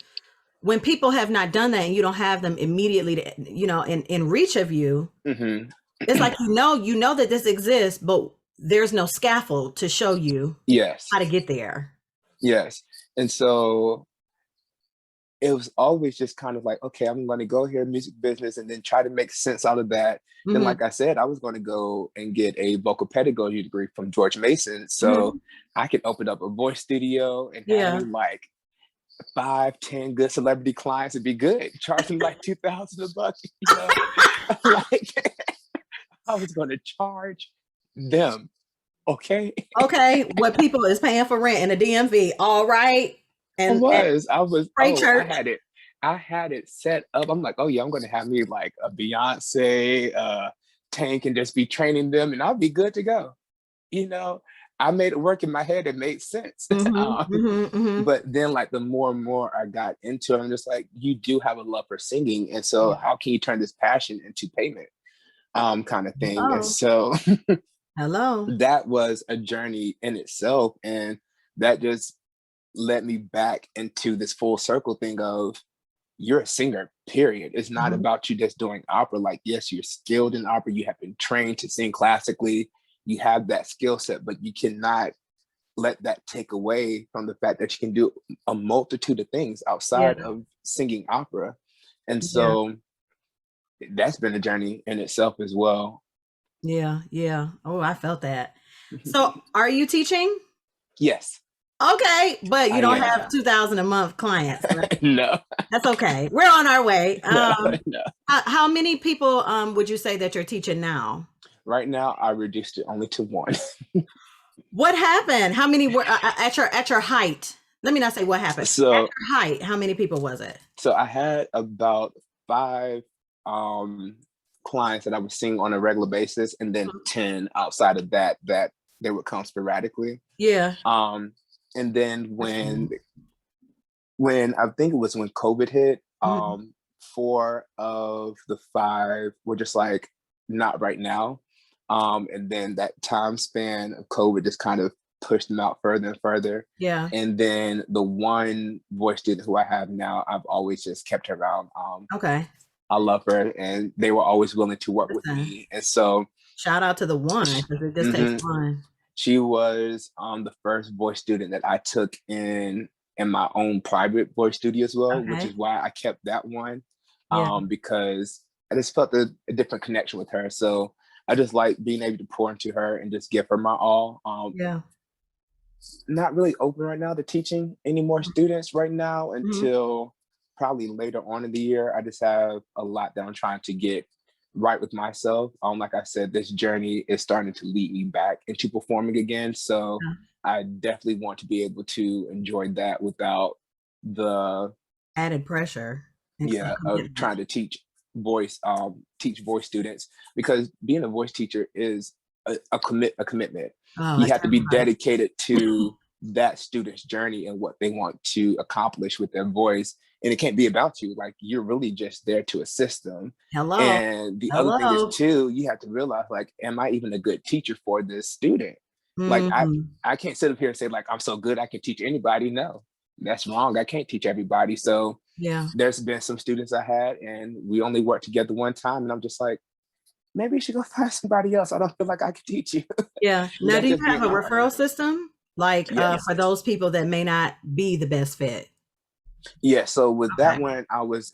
[SPEAKER 1] when people have not done that and you don't have them immediately to, in reach of you,
[SPEAKER 2] Hmm.
[SPEAKER 1] it's like, you know that this exists, but there's no scaffold to show you
[SPEAKER 2] Yes,
[SPEAKER 1] how to get there.
[SPEAKER 2] yes. And so it was always just kind of like, okay, I'm going to go here, music business, and then try to make sense out of that. Then,
[SPEAKER 1] Hmm.
[SPEAKER 2] like I said, I was going to go and get a vocal pedagogy degree from George Mason, so
[SPEAKER 1] Hmm.
[SPEAKER 2] I could open up a voice studio and have
[SPEAKER 1] Yeah.
[SPEAKER 2] me like 5, 10 good celebrity clients and be good. Charge them like 2,000 a buck, like I was going to charge them. Okay.
[SPEAKER 1] Okay. What people is paying for rent in the DMV? All right. And pray
[SPEAKER 2] Oh,
[SPEAKER 1] church.
[SPEAKER 2] I had it set up. I'm like, oh yeah, I'm gonna have me like a Beyonce Tank and just be training them and I'll be good to go. You know, I made it work in my head. It made sense.
[SPEAKER 1] Hmm. Hmm. Hmm.
[SPEAKER 2] But then like the more and more I got into it, I'm just like, you do have a love for singing. And so
[SPEAKER 1] Yeah.
[SPEAKER 2] how can you turn this passion into payment? Kind of thing. And
[SPEAKER 1] Hello.
[SPEAKER 2] so
[SPEAKER 1] Hello.
[SPEAKER 2] that was a journey in itself. And that just led me back into this full circle thing of you're a singer, period. It's not
[SPEAKER 1] Mhm.
[SPEAKER 2] about you just doing opera. Like, yes, you're skilled in opera. You have been trained to sing classically. You have that skill set, but you cannot let that take away from the fact that you can do a multitude of things
[SPEAKER 1] Yeah.
[SPEAKER 2] outside of singing opera. And
[SPEAKER 1] Yeah.
[SPEAKER 2] so that's been a journey in itself as well.
[SPEAKER 1] Yeah. Yeah. Oh, I felt that. So are you teaching?
[SPEAKER 2] Yes,
[SPEAKER 1] Okay, but you
[SPEAKER 2] I
[SPEAKER 1] don't
[SPEAKER 2] am.
[SPEAKER 1] have 2,000 a month clients, right?
[SPEAKER 2] No,
[SPEAKER 1] That's okay. We're on our way.
[SPEAKER 2] no, no.
[SPEAKER 1] How many people would you say that you're teaching now?
[SPEAKER 2] Right now, I reduced it only to one.
[SPEAKER 1] What happened? How many were at your height? Let me not say what happened. At
[SPEAKER 2] So
[SPEAKER 1] your height, how many people was it?
[SPEAKER 2] So I had about five clients that I would sing on a regular basis, and then 10 outside of that that they would come sporadically.
[SPEAKER 1] Yeah.
[SPEAKER 2] Um, and then
[SPEAKER 1] That's cool.
[SPEAKER 2] when I think it was when COVID hit,
[SPEAKER 1] Mhm.
[SPEAKER 2] four of the five were just like not right now. And then that time span of COVID just kind of pushed them out further and further.
[SPEAKER 1] Yeah.
[SPEAKER 2] And then the one voice student who I have now, I've always just kept her around.
[SPEAKER 1] Okay.
[SPEAKER 2] I love her, and they were always willing to work with
[SPEAKER 1] Listen,
[SPEAKER 2] me. And so,
[SPEAKER 1] shout out to the one because it just takes
[SPEAKER 2] mhm,
[SPEAKER 1] one.
[SPEAKER 2] she was the first voice student that I took in my own private voice studio as well, which
[SPEAKER 1] Okay.
[SPEAKER 2] is why I kept that one,
[SPEAKER 1] Yeah.
[SPEAKER 2] because I just felt a different connection with her. So I just like being able to pour into her and just give her my all.
[SPEAKER 1] Yeah.
[SPEAKER 2] Not really open right now to teaching any more students right now
[SPEAKER 1] Mhm.
[SPEAKER 2] until probably later on in the year. I just have a lot that I'm trying to get right with myself. Like I said, this journey is starting to lead me back into performing again. So
[SPEAKER 1] Yeah.
[SPEAKER 2] I definitely want to be able to enjoy that without the
[SPEAKER 1] Added pressure and
[SPEAKER 2] of
[SPEAKER 1] commitment.
[SPEAKER 2] trying to teach voice students, because being a voice teacher is a commitment.
[SPEAKER 1] Oh,
[SPEAKER 2] You
[SPEAKER 1] I
[SPEAKER 2] have to be
[SPEAKER 1] sacrifice.
[SPEAKER 2] dedicated to that student's journey and what they want to accomplish with their voice, and it can't be about you. Like, you're really just there to assist them.
[SPEAKER 1] Hello.
[SPEAKER 2] And the other thing is
[SPEAKER 1] Hello.
[SPEAKER 2] too, you have to realize, like, am I even a good teacher for this student? Like,
[SPEAKER 1] Mhm.
[SPEAKER 2] I can't sit up here and say like I'm so good I can teach anybody. No, that's wrong. I can't teach everybody. So
[SPEAKER 1] Yeah.
[SPEAKER 2] there's been some students I had, and we only worked together one time, and I'm just like, maybe you should go find somebody else. I don't feel like I can teach you.
[SPEAKER 1] Yeah.
[SPEAKER 2] But
[SPEAKER 1] Now,
[SPEAKER 2] that's
[SPEAKER 1] do you
[SPEAKER 2] just
[SPEAKER 1] have
[SPEAKER 2] being
[SPEAKER 1] a
[SPEAKER 2] honest.
[SPEAKER 1] referral system? Like,
[SPEAKER 2] Yes.
[SPEAKER 1] for those people that may not be the best fit?
[SPEAKER 2] Yeah. So with that
[SPEAKER 1] Okay.
[SPEAKER 2] one, I was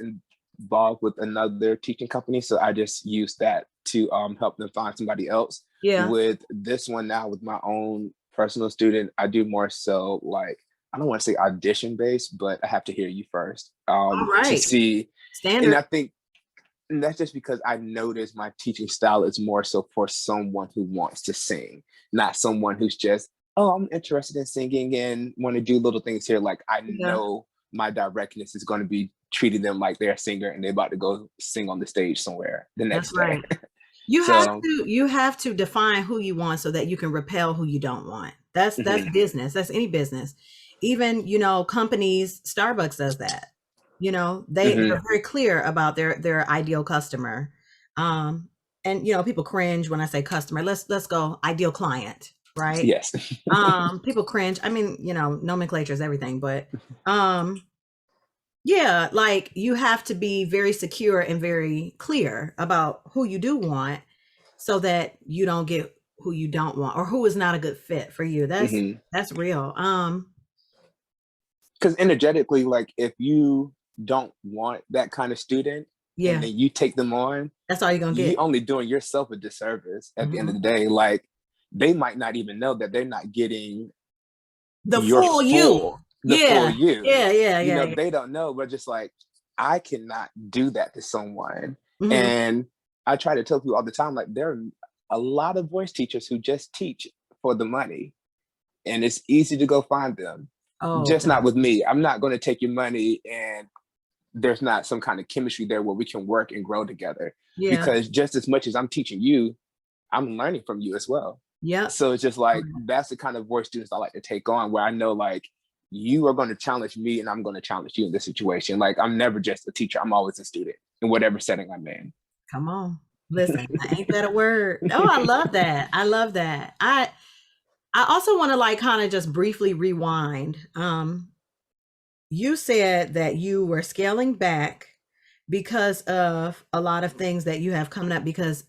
[SPEAKER 2] involved with another teaching company. So I just used that to help them find somebody else.
[SPEAKER 1] Yeah.
[SPEAKER 2] With this one now, with my own personal student, I do more so like, I don't want to say audition based, but I have to hear you first
[SPEAKER 1] All
[SPEAKER 2] to
[SPEAKER 1] right.
[SPEAKER 2] see. And
[SPEAKER 1] Standard.
[SPEAKER 2] I think and that's just because I noticed my teaching style is more so for someone who wants to sing, not someone who's just, oh, I'm interested in singing and want to do little things here. Like, I
[SPEAKER 1] Yeah.
[SPEAKER 2] know my directness is going to be treating them like they're a singer and they're about to go sing on the stage somewhere the
[SPEAKER 1] That's
[SPEAKER 2] next day.
[SPEAKER 1] right. You have
[SPEAKER 2] So,
[SPEAKER 1] to define who you want so that you can repel who you don't want. That's
[SPEAKER 2] mhm,
[SPEAKER 1] business. That's any business. Even, companies, Starbucks does that. They're
[SPEAKER 2] mhm,
[SPEAKER 1] very clear about their ideal customer. Um and people cringe when I say customer. Let's go ideal client, right?
[SPEAKER 2] yes.
[SPEAKER 1] People cringe. I mean, nomenclature is everything, but um yeah, like you have to be very secure and very clear about who you do want so that you don't get who you don't want or who is not a good fit for you. That's real.
[SPEAKER 2] Because energetically, like, if you don't want that kind of student, and
[SPEAKER 1] Yeah.
[SPEAKER 2] then you take them on,
[SPEAKER 1] That's all you're gonna
[SPEAKER 2] you
[SPEAKER 1] get.
[SPEAKER 2] only doing yourself a disservice at the end of
[SPEAKER 1] Mhm.
[SPEAKER 2] the day. Like, they might not even know that they're not getting
[SPEAKER 1] The
[SPEAKER 2] your
[SPEAKER 1] full you.
[SPEAKER 2] the full
[SPEAKER 1] Yeah.
[SPEAKER 2] you.
[SPEAKER 1] Yeah. Yeah.
[SPEAKER 2] You
[SPEAKER 1] Yeah.
[SPEAKER 2] know,
[SPEAKER 1] Yeah.
[SPEAKER 2] they don't know, but just like, I cannot do that to someone.
[SPEAKER 1] Mhm.
[SPEAKER 2] And I try to tell people all the time, like, there are a lot of voice teachers who just teach for the money, and it's easy to go find them.
[SPEAKER 1] Oh
[SPEAKER 2] Just not
[SPEAKER 1] God.
[SPEAKER 2] with me. I'm not going to take your money and there's not some kind of chemistry there where we can work and grow together.
[SPEAKER 1] Yeah.
[SPEAKER 2] Because just as much as I'm teaching you, I'm learning from you as well.
[SPEAKER 1] Yep.
[SPEAKER 2] So it's just like, that's the kind of voice students I like to take on, where I know, like, you are going to challenge me and I'm going to challenge you in this situation. Like, I'm never just a teacher, I'm always a student in whatever setting I'm in.
[SPEAKER 1] Come on. Listen, ain't that a word? Oh, I love that. I love that. I also want to like kind of just briefly rewind. You said that you were scaling back because of a lot of things that you have coming up, because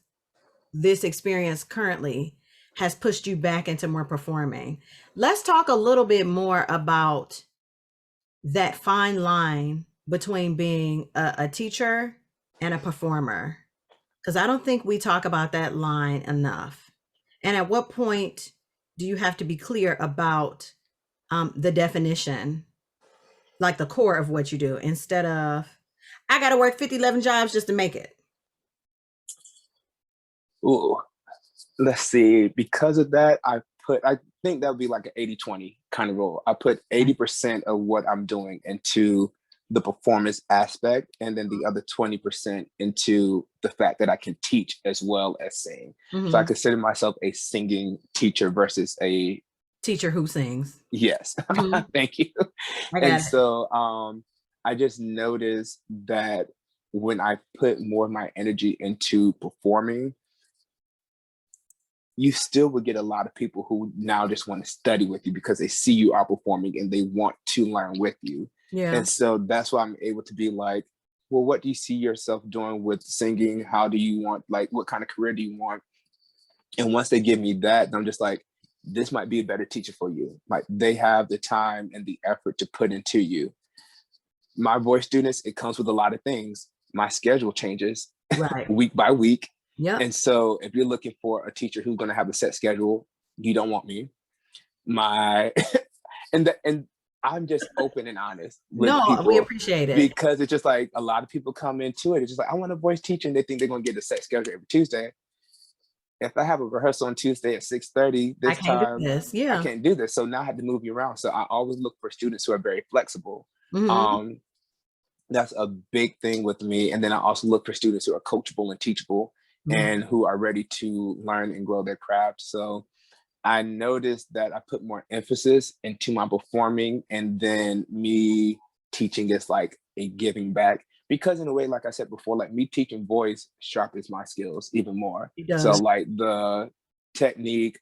[SPEAKER 1] this experience currently has pushed you back into more performing. Let's talk a little bit more about that fine line between being a teacher and a performer, because I don't think we talk about that line enough. And at what point do you have to be clear about the definition, like the core of what you do, instead of, I got to work 50, 11 jobs just to make it?
[SPEAKER 2] Ooh, let's see. Because of that, I think that would be like an 80-20 kind of rule. I put 80% of what I'm doing into the performance aspect, and then the other 20% into the fact that I can teach as well as sing. So I
[SPEAKER 1] Mm-hmm.
[SPEAKER 2] consider myself a singing teacher versus a
[SPEAKER 1] Teacher who sings.
[SPEAKER 2] yes.
[SPEAKER 1] Mm-hmm.
[SPEAKER 2] Thank you.
[SPEAKER 1] I
[SPEAKER 2] And
[SPEAKER 1] got it.
[SPEAKER 2] so I just noticed that when I put more of my energy into performing, you still would get a lot of people who now just want to study with you because they see you are performing and they want to learn with you.
[SPEAKER 1] Yeah.
[SPEAKER 2] And so that's why I'm able to be like, well, what do you see yourself doing with singing? How do you want, like, what kind of career do you want? And once they give me that, I'm just like, this might be a better teacher for you. Like, they have the time and the effort to put into you. My voice students, it comes with a lot of things. My schedule changes
[SPEAKER 1] Right.
[SPEAKER 2] week by week.
[SPEAKER 1] Yep.
[SPEAKER 2] And so if you're looking for a teacher who's going to have a set schedule, you don't want me. And I'm just open and honest with
[SPEAKER 1] No, we
[SPEAKER 2] people,
[SPEAKER 1] appreciate it.
[SPEAKER 2] because it's just like a lot of people come into it. It's just like, I want a voice teacher, and they think they're going to get a set schedule every Tuesday. If I have a rehearsal on Tuesday at 6:30,
[SPEAKER 1] I
[SPEAKER 2] this
[SPEAKER 1] can't do
[SPEAKER 2] time
[SPEAKER 1] this.
[SPEAKER 2] I
[SPEAKER 1] Yeah.
[SPEAKER 2] can't do this. So now I have to move you around. So I always look for students who are very flexible.
[SPEAKER 1] Mm-hmm.
[SPEAKER 2] That's a big thing with me. And then I also look for students who are coachable and teachable,
[SPEAKER 1] Mm-hmm.
[SPEAKER 2] and who are ready to learn and grow their craft. So I noticed that I put more emphasis into my performing, and then me teaching is like a giving back. Because in a way, like I said before, like, me teaching voice sharpens my skills even more.
[SPEAKER 1] It
[SPEAKER 2] So
[SPEAKER 1] does.
[SPEAKER 2] like the technique,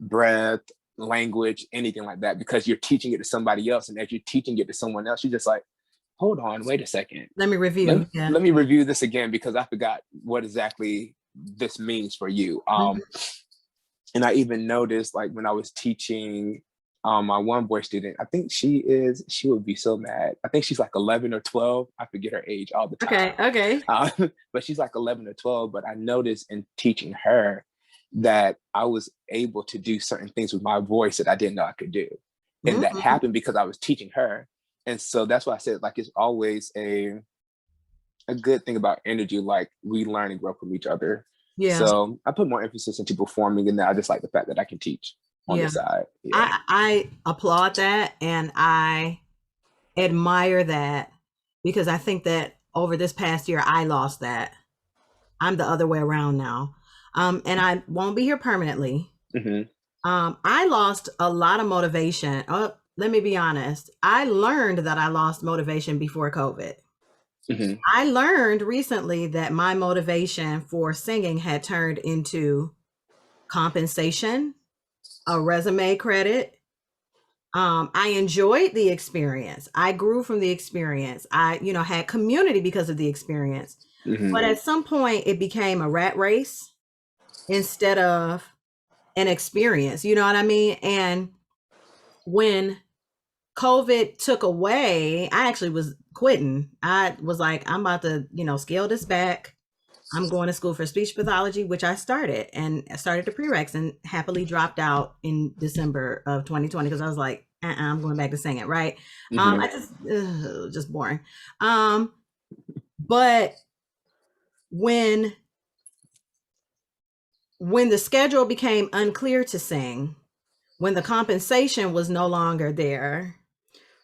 [SPEAKER 2] breath, language, anything like that, because you're teaching it to somebody else. And as you're teaching it to someone else, you're just like, hold on, wait a second.
[SPEAKER 1] Let me review. Yeah.
[SPEAKER 2] Let me review this again, because I forgot what exactly this means for you.
[SPEAKER 1] Mm-hmm.
[SPEAKER 2] And I even noticed, like, when I was teaching my one boy student, I think she would be so mad. I think she's like 11 or 12. I forget her age all the time.
[SPEAKER 1] Okay.
[SPEAKER 2] But she's like 11 or 12. But I noticed in teaching her that I was able to do certain things with my voice that I didn't know I could do. And that
[SPEAKER 1] Mm-hmm.
[SPEAKER 2] happened because I was teaching her. And so that's why I said, like, it's always a good thing about energy. Like, we learn and grow from each other.
[SPEAKER 1] Yeah.
[SPEAKER 2] So I put more emphasis into performing, and then I just like the fact that I can teach on
[SPEAKER 1] Yeah.
[SPEAKER 2] the side. Yeah.
[SPEAKER 1] I applaud that, and I admire that, because I think that over this past year, I lost that. I'm the other way around now. And I won't be here permanently.
[SPEAKER 2] Mm-hmm.
[SPEAKER 1] I lost a lot of motivation. Oh, let me be honest. I learned that I lost motivation before COVID.
[SPEAKER 2] Mm-hmm.
[SPEAKER 1] I learned recently that my motivation for singing had turned into compensation, a resume credit. I enjoyed the experience. I grew from the experience. I, had community because of the experience.
[SPEAKER 2] Mm-hmm.
[SPEAKER 1] But at some point, it became a rat race instead of an experience. You know what I mean? And when COVID took away, I actually was quitting. I was like, I'm about to, scale this back. I'm going to school for speech pathology, which I started, and I started the prereqs and happily dropped out in December of 2020 because I was like, I'm going back to singing, right?
[SPEAKER 2] Mhm.
[SPEAKER 1] I just boring. But when the schedule became unclear to sing, when the compensation was no longer there,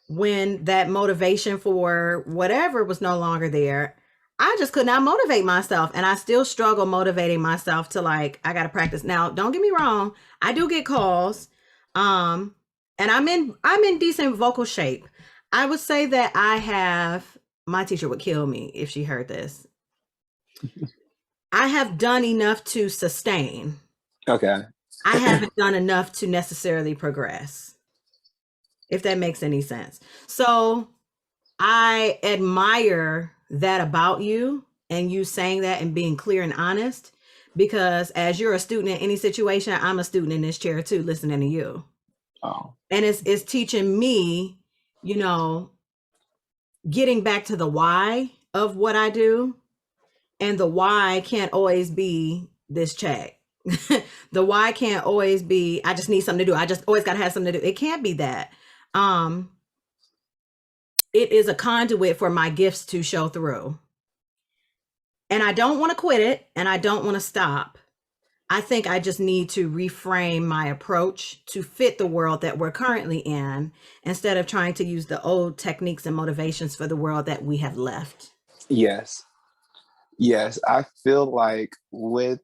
[SPEAKER 1] when that motivation for whatever was no longer there, I just could not motivate myself. And I still struggle motivating myself to, like, I got to practice. Now, don't get me wrong. I do get calls. And I'm in decent vocal shape. I would say that my teacher would kill me if she heard this. I have done enough to sustain.
[SPEAKER 2] Okay.
[SPEAKER 1] I haven't done enough to necessarily progress, if that makes any sense. So I admire that about you, and you saying that and being clear and honest, because as you're a student in any situation, I'm a student in this chair too, listening to you.
[SPEAKER 2] Oh.
[SPEAKER 1] And it's teaching me, getting back to the why of what I do. And the why can't always be this check. The why can't always be, I just need something to do. I just always got to have something to do. It can't be that. It is a conduit for my gifts to show through. And I don't want to quit it, and I don't want to stop. I think I just need to reframe my approach to fit the world that we're currently in, instead of trying to use the old techniques and motivations for the world that we have left.
[SPEAKER 2] Yes. Yes. I feel like with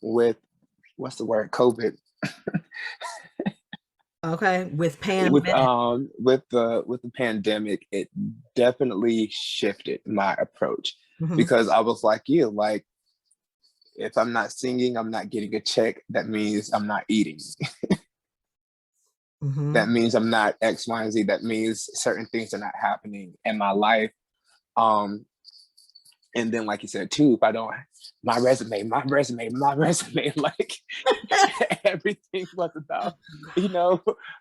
[SPEAKER 2] what's the word? COVID.
[SPEAKER 1] Okay. With
[SPEAKER 2] with the pandemic, it definitely shifted my approach, because I was like you, like, if I'm not singing, I'm not getting a check, that means I'm not eating. That means I'm not X, Y, and Z. That means certain things are not happening in my life. And then, like you said too, if I don't, my resume, like everything was about,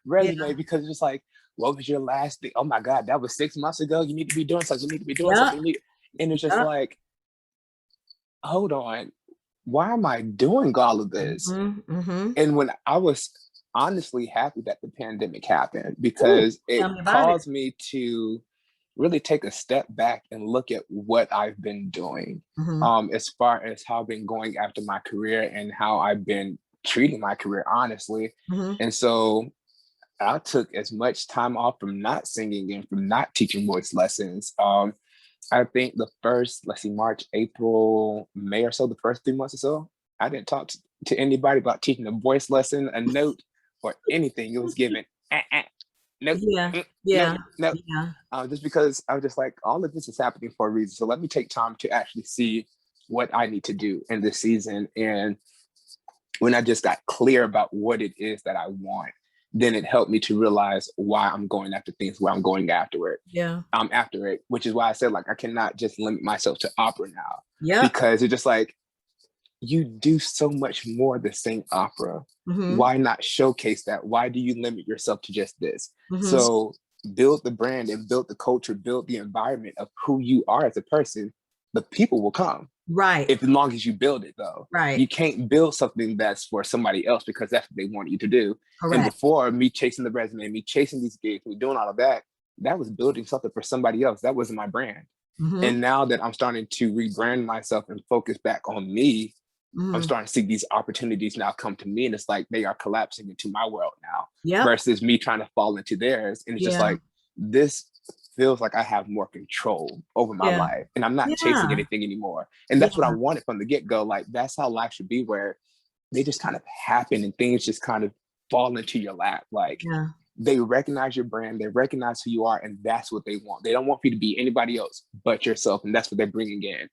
[SPEAKER 2] resume, because it's just like, what was your last thing? Oh my God, that was 6 months ago. You need to be doing something. You need to be doing something. And it's just like, hold on, why am I doing all of this? And when I was honestly happy that the pandemic happened, because it caused me to really take a step back and look at what I've been doing, as far as how I've been going after my career and how I've been treating my career, honestly. And so I took as much time off from not singing and from not teaching voice lessons. I think the first, March, April, May or so, the first 3 months or so, I didn't talk to anybody about teaching a voice lesson, a note, or anything. It was given, nope, nope. Just because I was just like, all of this is happening for a reason. So let me take time to actually see what I need to do in this season. And when I just got clear about what it is that I want, then it helped me to realize why I'm going after things, why I'm going after it. After it, which is why I said, like, I cannot just limit myself to opera now. Because it's just like, you do so much more than sing opera. Why not showcase that? Why do you limit yourself to just this? So build the brand and build the culture, build the environment of who you are as a person. The people will come.
[SPEAKER 1] Right.
[SPEAKER 2] If, as long as you build it, though.
[SPEAKER 1] Right.
[SPEAKER 2] You can't build something that's for somebody else because that's what they want you to do. Correct. And before, me chasing the resume, me chasing these gigs, me doing all of that, that was building something for somebody else. That wasn't my brand. And now that I'm starting to rebrand myself and focus back on me, I'm starting to see these opportunities now come to me, and it's like they are collapsing into my world now, versus me trying to fall into theirs. And it's just like, this feels like I have more control over my life, and I'm not chasing anything anymore. And that's what I wanted from the get-go. Like, that's how life should be, where they just kind of happen and things just kind of fall into your lap. Like, they recognize your brand, they recognize who you are, and that's what they want. They don't want you to be anybody else but yourself, and that's what they're bringing in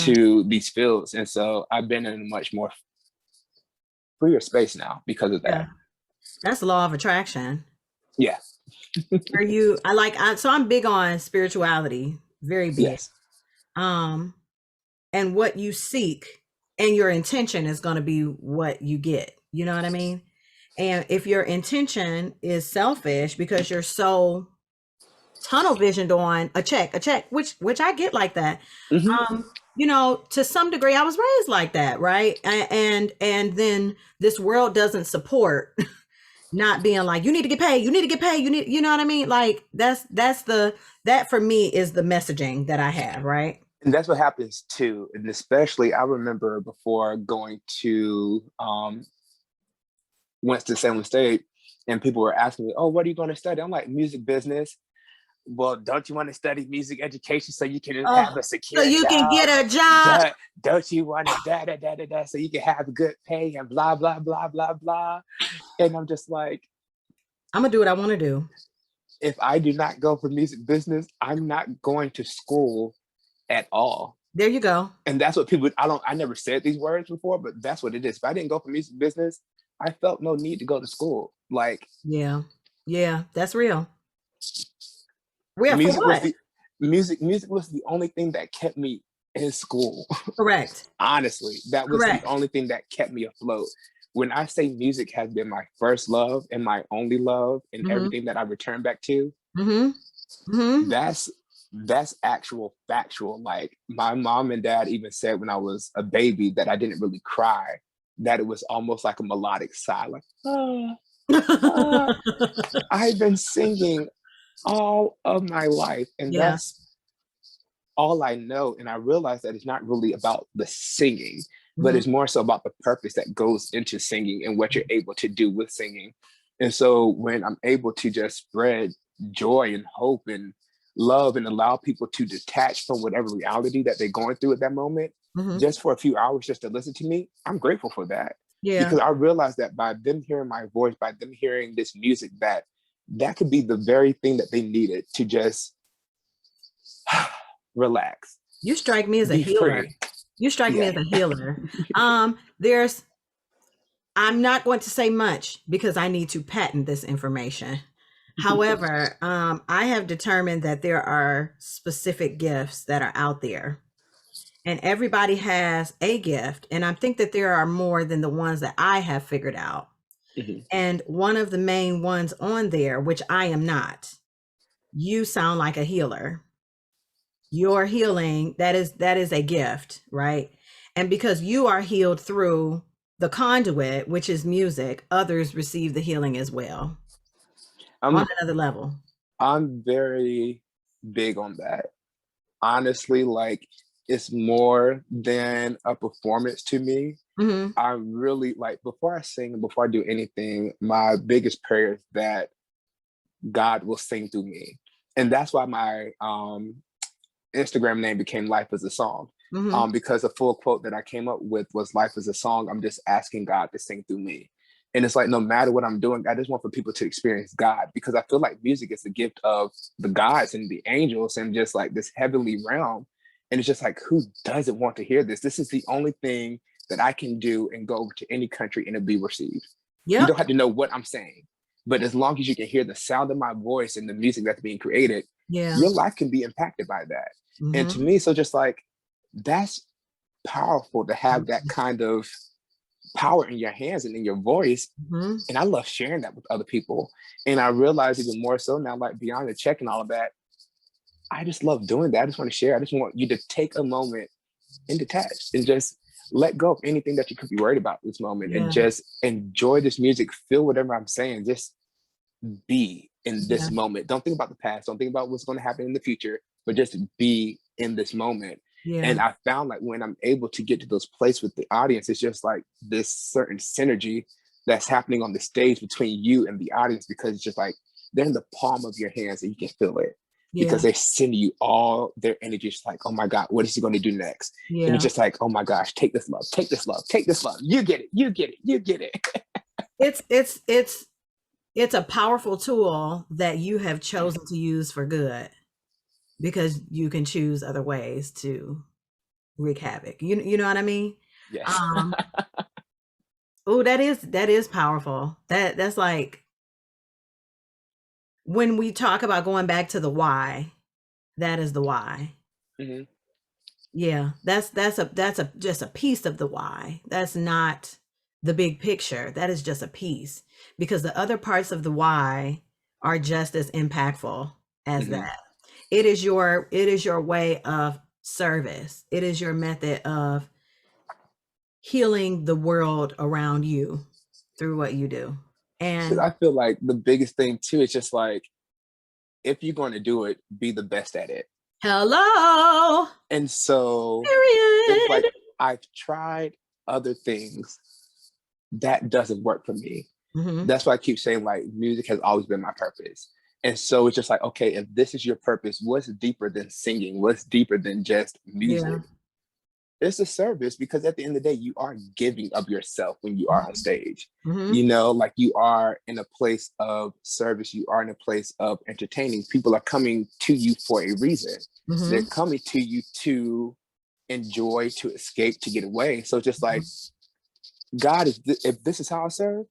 [SPEAKER 2] to these fields. And so I've been in a much more freer space now because of that.
[SPEAKER 1] That's the law of attraction.
[SPEAKER 2] Yeah.
[SPEAKER 1] So I'm big on spirituality, very big. And what you seek and your intention is going to be what you get. You know what I mean? And if your intention is selfish because you're so tunnel visioned on a check, which I get like that.
[SPEAKER 2] Hmm.
[SPEAKER 1] You know, to some degree, I was raised like that, right? And then this world doesn't support not being like, you need to get paid, you need to get paid, you know what I mean? Like that for me is the messaging that I have, right?
[SPEAKER 2] And that's what happens too. And especially, I remember before going to Winston-Salem State, and people were asking me, "Oh, what are you going to study?" I'm like, "Music business." Well, don't you want to study music education so you can have
[SPEAKER 1] Oh,
[SPEAKER 2] a
[SPEAKER 1] so
[SPEAKER 2] secure
[SPEAKER 1] you can
[SPEAKER 2] job?
[SPEAKER 1] get a job.
[SPEAKER 2] Don't you want to da so you can have good pay and blah blah blah blah blah? And I'm just like,
[SPEAKER 1] I'm gonna do what I want to do.
[SPEAKER 2] if I do not go for music business, I'm not going to school at all.
[SPEAKER 1] There you go.
[SPEAKER 2] And that's what people, I never said these words before, but that's what it is. If I didn't go for music business, I felt no need to go to school. Like,
[SPEAKER 1] Yeah. Yeah, that's real. Real for
[SPEAKER 2] music was
[SPEAKER 1] what?
[SPEAKER 2] the music was the only thing that kept me in school.
[SPEAKER 1] Correct.
[SPEAKER 2] Honestly, that was the
[SPEAKER 1] Correct.
[SPEAKER 2] only thing that kept me afloat. When I say music has been my first love and my only love and
[SPEAKER 1] Mm-hmm.
[SPEAKER 2] everything that I return back to,
[SPEAKER 1] Mm-hmm. Mm-hmm.
[SPEAKER 2] that's actual factual. Like, my mom and dad even said when I was a baby that I didn't really cry, that it was almost like a melodic sigh, like, ah. I've been singing all of my life, and
[SPEAKER 1] Yeah.
[SPEAKER 2] that's all I know. And I realized that it's not really about the singing, but
[SPEAKER 1] Mm-hmm.
[SPEAKER 2] it's more so about the purpose that goes into singing and what you're able to do with singing. And so when I'm able to just spread joy and hope and love and allow people to detach from whatever reality that they're going through at that moment,
[SPEAKER 1] Mm-hmm.
[SPEAKER 2] just for a few hours, just to listen to me, I'm grateful for that.
[SPEAKER 1] Yeah.
[SPEAKER 2] Because I realized that by them hearing my voice, by them hearing this music, that could be the very thing that they needed to just relax,
[SPEAKER 1] You strike me as a
[SPEAKER 2] be
[SPEAKER 1] healer.
[SPEAKER 2] free.
[SPEAKER 1] You strike me
[SPEAKER 2] Yeah.
[SPEAKER 1] as a healer. There's I'm not going to say much because I need to patent this information. However, I have determined that there are specific gifts that are out there, and everybody has a gift. And I think that there are more than the ones that I have figured out.
[SPEAKER 2] Mhm.
[SPEAKER 1] And one of the main ones on there, which I am not, you sound like a healer. Your healing, that is a gift, right? And because you are healed through the conduit, which is music, others receive the healing as well on
[SPEAKER 2] I'm
[SPEAKER 1] another level.
[SPEAKER 2] I'm very big on that. Honestly, like, it's more than a performance to me.
[SPEAKER 1] Hmm.
[SPEAKER 2] I really like, before I sing and before I do anything, my biggest prayer is that God will sing through me. And that's why my Instagram name became Life as a Song.
[SPEAKER 1] Hmm.
[SPEAKER 2] Because the full quote that I came up with was, "Life is a song. I'm just asking God to sing through me." And it's like, no matter what I'm doing, I just want for people to experience God, because I feel like music is the gift of the gods and the angels and just like this heavenly realm. And it's just like, who doesn't want to hear this? This is the only thing that I can do and go over to any country and it'll be received. You don't
[SPEAKER 1] Yep.
[SPEAKER 2] have to know what I'm saying, but as long as you can hear the sound of my voice and the music that's being created,
[SPEAKER 1] Yeah.
[SPEAKER 2] your life can be impacted by that. And to
[SPEAKER 1] Hmm.
[SPEAKER 2] me, so just like, that's powerful to have that kind of power in your hands and in your voice.
[SPEAKER 1] Hmm.
[SPEAKER 2] And I love sharing that with other people. And I realize even more so now, like, beyond the check and all of that, I just love doing that. I just want to share. I just want you to take a moment and detach and just let go of anything that you could be worried about this moment and
[SPEAKER 1] Yeah.
[SPEAKER 2] just enjoy this music, feel whatever I'm saying, just be in
[SPEAKER 1] Yeah.
[SPEAKER 2] this moment. Don't think about the past, don't think about what's going to happen in the future, but just be in this moment.
[SPEAKER 1] Yeah.
[SPEAKER 2] And I found like when I'm able to get to those places with the audience, it's just like this certain synergy that's happening on the stage between you and the audience, because it's just like they're in the palm of your hands and you can feel it, because
[SPEAKER 1] Yeah.
[SPEAKER 2] they're sending you all their energy. It's like, oh my God, what is he going to do next? And it's
[SPEAKER 1] Yeah.
[SPEAKER 2] just like, oh my gosh, take this love, take this love, take this love. You get it, you get it, you get it.
[SPEAKER 1] It's a powerful tool that you have chosen to use for good, because you can choose other ways to wreak havoc. You know what I mean?
[SPEAKER 2] Yes.
[SPEAKER 1] Um, oh, that is powerful. That's like when we talk about going back to the why, that is the why.
[SPEAKER 2] Hmm.
[SPEAKER 1] Yeah, that's just a piece of the why. That's not the big picture. That is just a piece, because the other parts of the why are just as impactful. as
[SPEAKER 2] Hmm.
[SPEAKER 1] that. It is your way of service. It is your method of healing the world around you through what you do.
[SPEAKER 2] Because
[SPEAKER 1] And
[SPEAKER 2] I feel like the biggest thing too is just like, if you're going to do it, be the best at it.
[SPEAKER 1] hello,
[SPEAKER 2] And so it's
[SPEAKER 1] period.
[SPEAKER 2] like, I've tried other things that doesn't work for me.
[SPEAKER 1] Hmm.
[SPEAKER 2] That's why I keep saying like music has always been my purpose. And so it's just like, okay, if this is your purpose, what's deeper than singing? What's deeper than just
[SPEAKER 1] Yeah.
[SPEAKER 2] music? It's a service, because at the end of the day, you are giving of yourself when you are on stage.
[SPEAKER 1] Hmm.
[SPEAKER 2] You know, like, you are in a place of service, you are in a place of entertaining. People are coming to you for a reason. They're
[SPEAKER 1] Hmm.
[SPEAKER 2] coming to you to enjoy, to escape, to get away. So just like, God, if this is how I serve,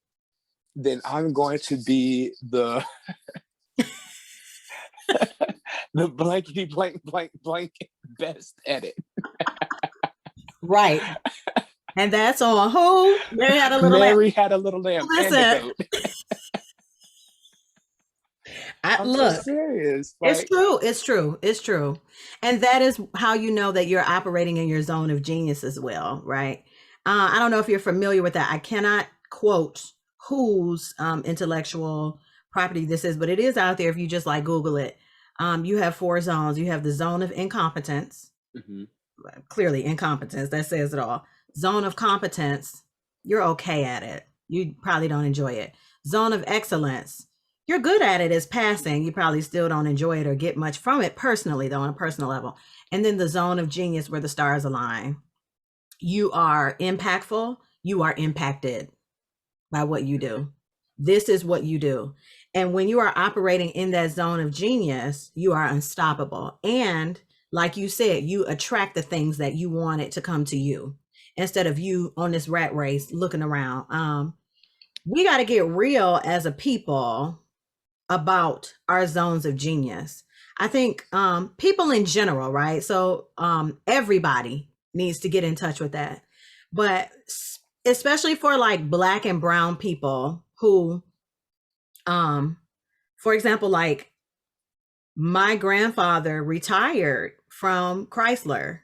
[SPEAKER 2] then I'm going to be the the blankety blank blank blank best at it.
[SPEAKER 1] Right. And that's on who? Mary Had a Little Lamb.
[SPEAKER 2] Mary had a little lamb and a
[SPEAKER 1] Listen,
[SPEAKER 2] goat. I'm so
[SPEAKER 1] look,
[SPEAKER 2] serious.
[SPEAKER 1] it's
[SPEAKER 2] Like,
[SPEAKER 1] true. It's true. It's true. And that is how you know that you're operating in your zone of genius as well, right? I don't know if you're familiar with that. I cannot quote whose intellectual property this is, but it is out there if you just like Google it. You have four zones. You have the zone of incompetence,
[SPEAKER 2] mhm.
[SPEAKER 1] clearly incompetence, that says it all. Zone of competence, you're okay at it. You probably don't enjoy it. Zone of excellence, you're good at it, as passing. You probably still don't enjoy it or get much from it personally, though, on a personal level. And then the zone of genius, where the stars align. You are impactful, you are impacted by what you do. This is what you do. And when you are operating in that zone of genius, you are unstoppable. And like you said, you attract the things that you want it to come to you, instead of you on this rat race looking around. We got to get real as a people about our zones of genius. I think people in general, right? So everybody needs to get in touch with that. But especially for like black and brown people who, um, for example, like my grandfather retired from Chrysler.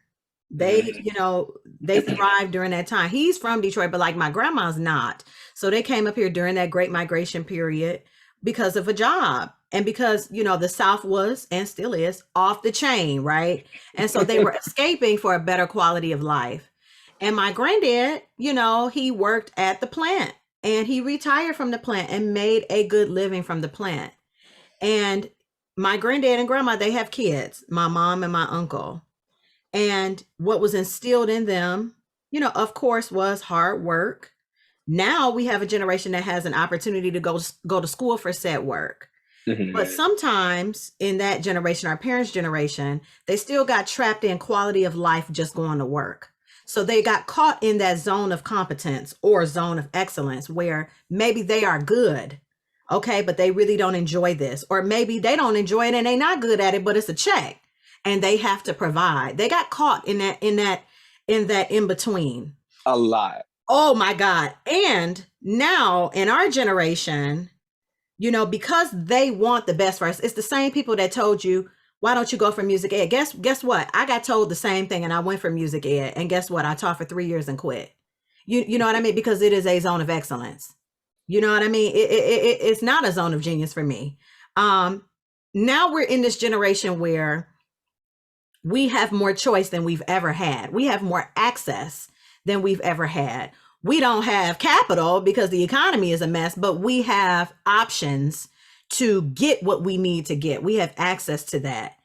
[SPEAKER 1] They,
[SPEAKER 2] Mm.
[SPEAKER 1] they thrived during that time. He's from Detroit, but like my grandma's not. So they came up here during that great migration period because of a job. And because, the South was and still is off the chain, right? And so they were escaping for a better quality of life. And my granddad, he worked at the plant and he retired from the plant and made a good living from the plant. And my granddad and grandma, they have kids, my mom and my uncle. And what was instilled in them, of course, was hard work. Now we have a generation that has an opportunity to go to school for said work.
[SPEAKER 2] Mhm.
[SPEAKER 1] But sometimes in that generation, our parents' generation, they still got trapped in quality of life just going to work. So they got caught in that zone of competence or zone of excellence where maybe they are good, okay, but they really don't enjoy this. Or maybe they don't enjoy it and they're not good at it, but it's a check and they have to provide. They got caught in that in between.
[SPEAKER 2] A lot.
[SPEAKER 1] Oh my God. And now in our generation, because they want the best for us. It's the same people that told you, why don't you go for music ed? Guess what? I got told the same thing and I went for music ed. And guess what? I taught for 3 years and quit. You know what I mean? Because it is a zone of excellence. You know what I mean? It's not a zone of genius for me. Now we're in this generation where we have more choice than we've ever had. We have more access than we've ever had. We don't have capital because the economy is a mess, but we have options to get what we need to get. We have access to that.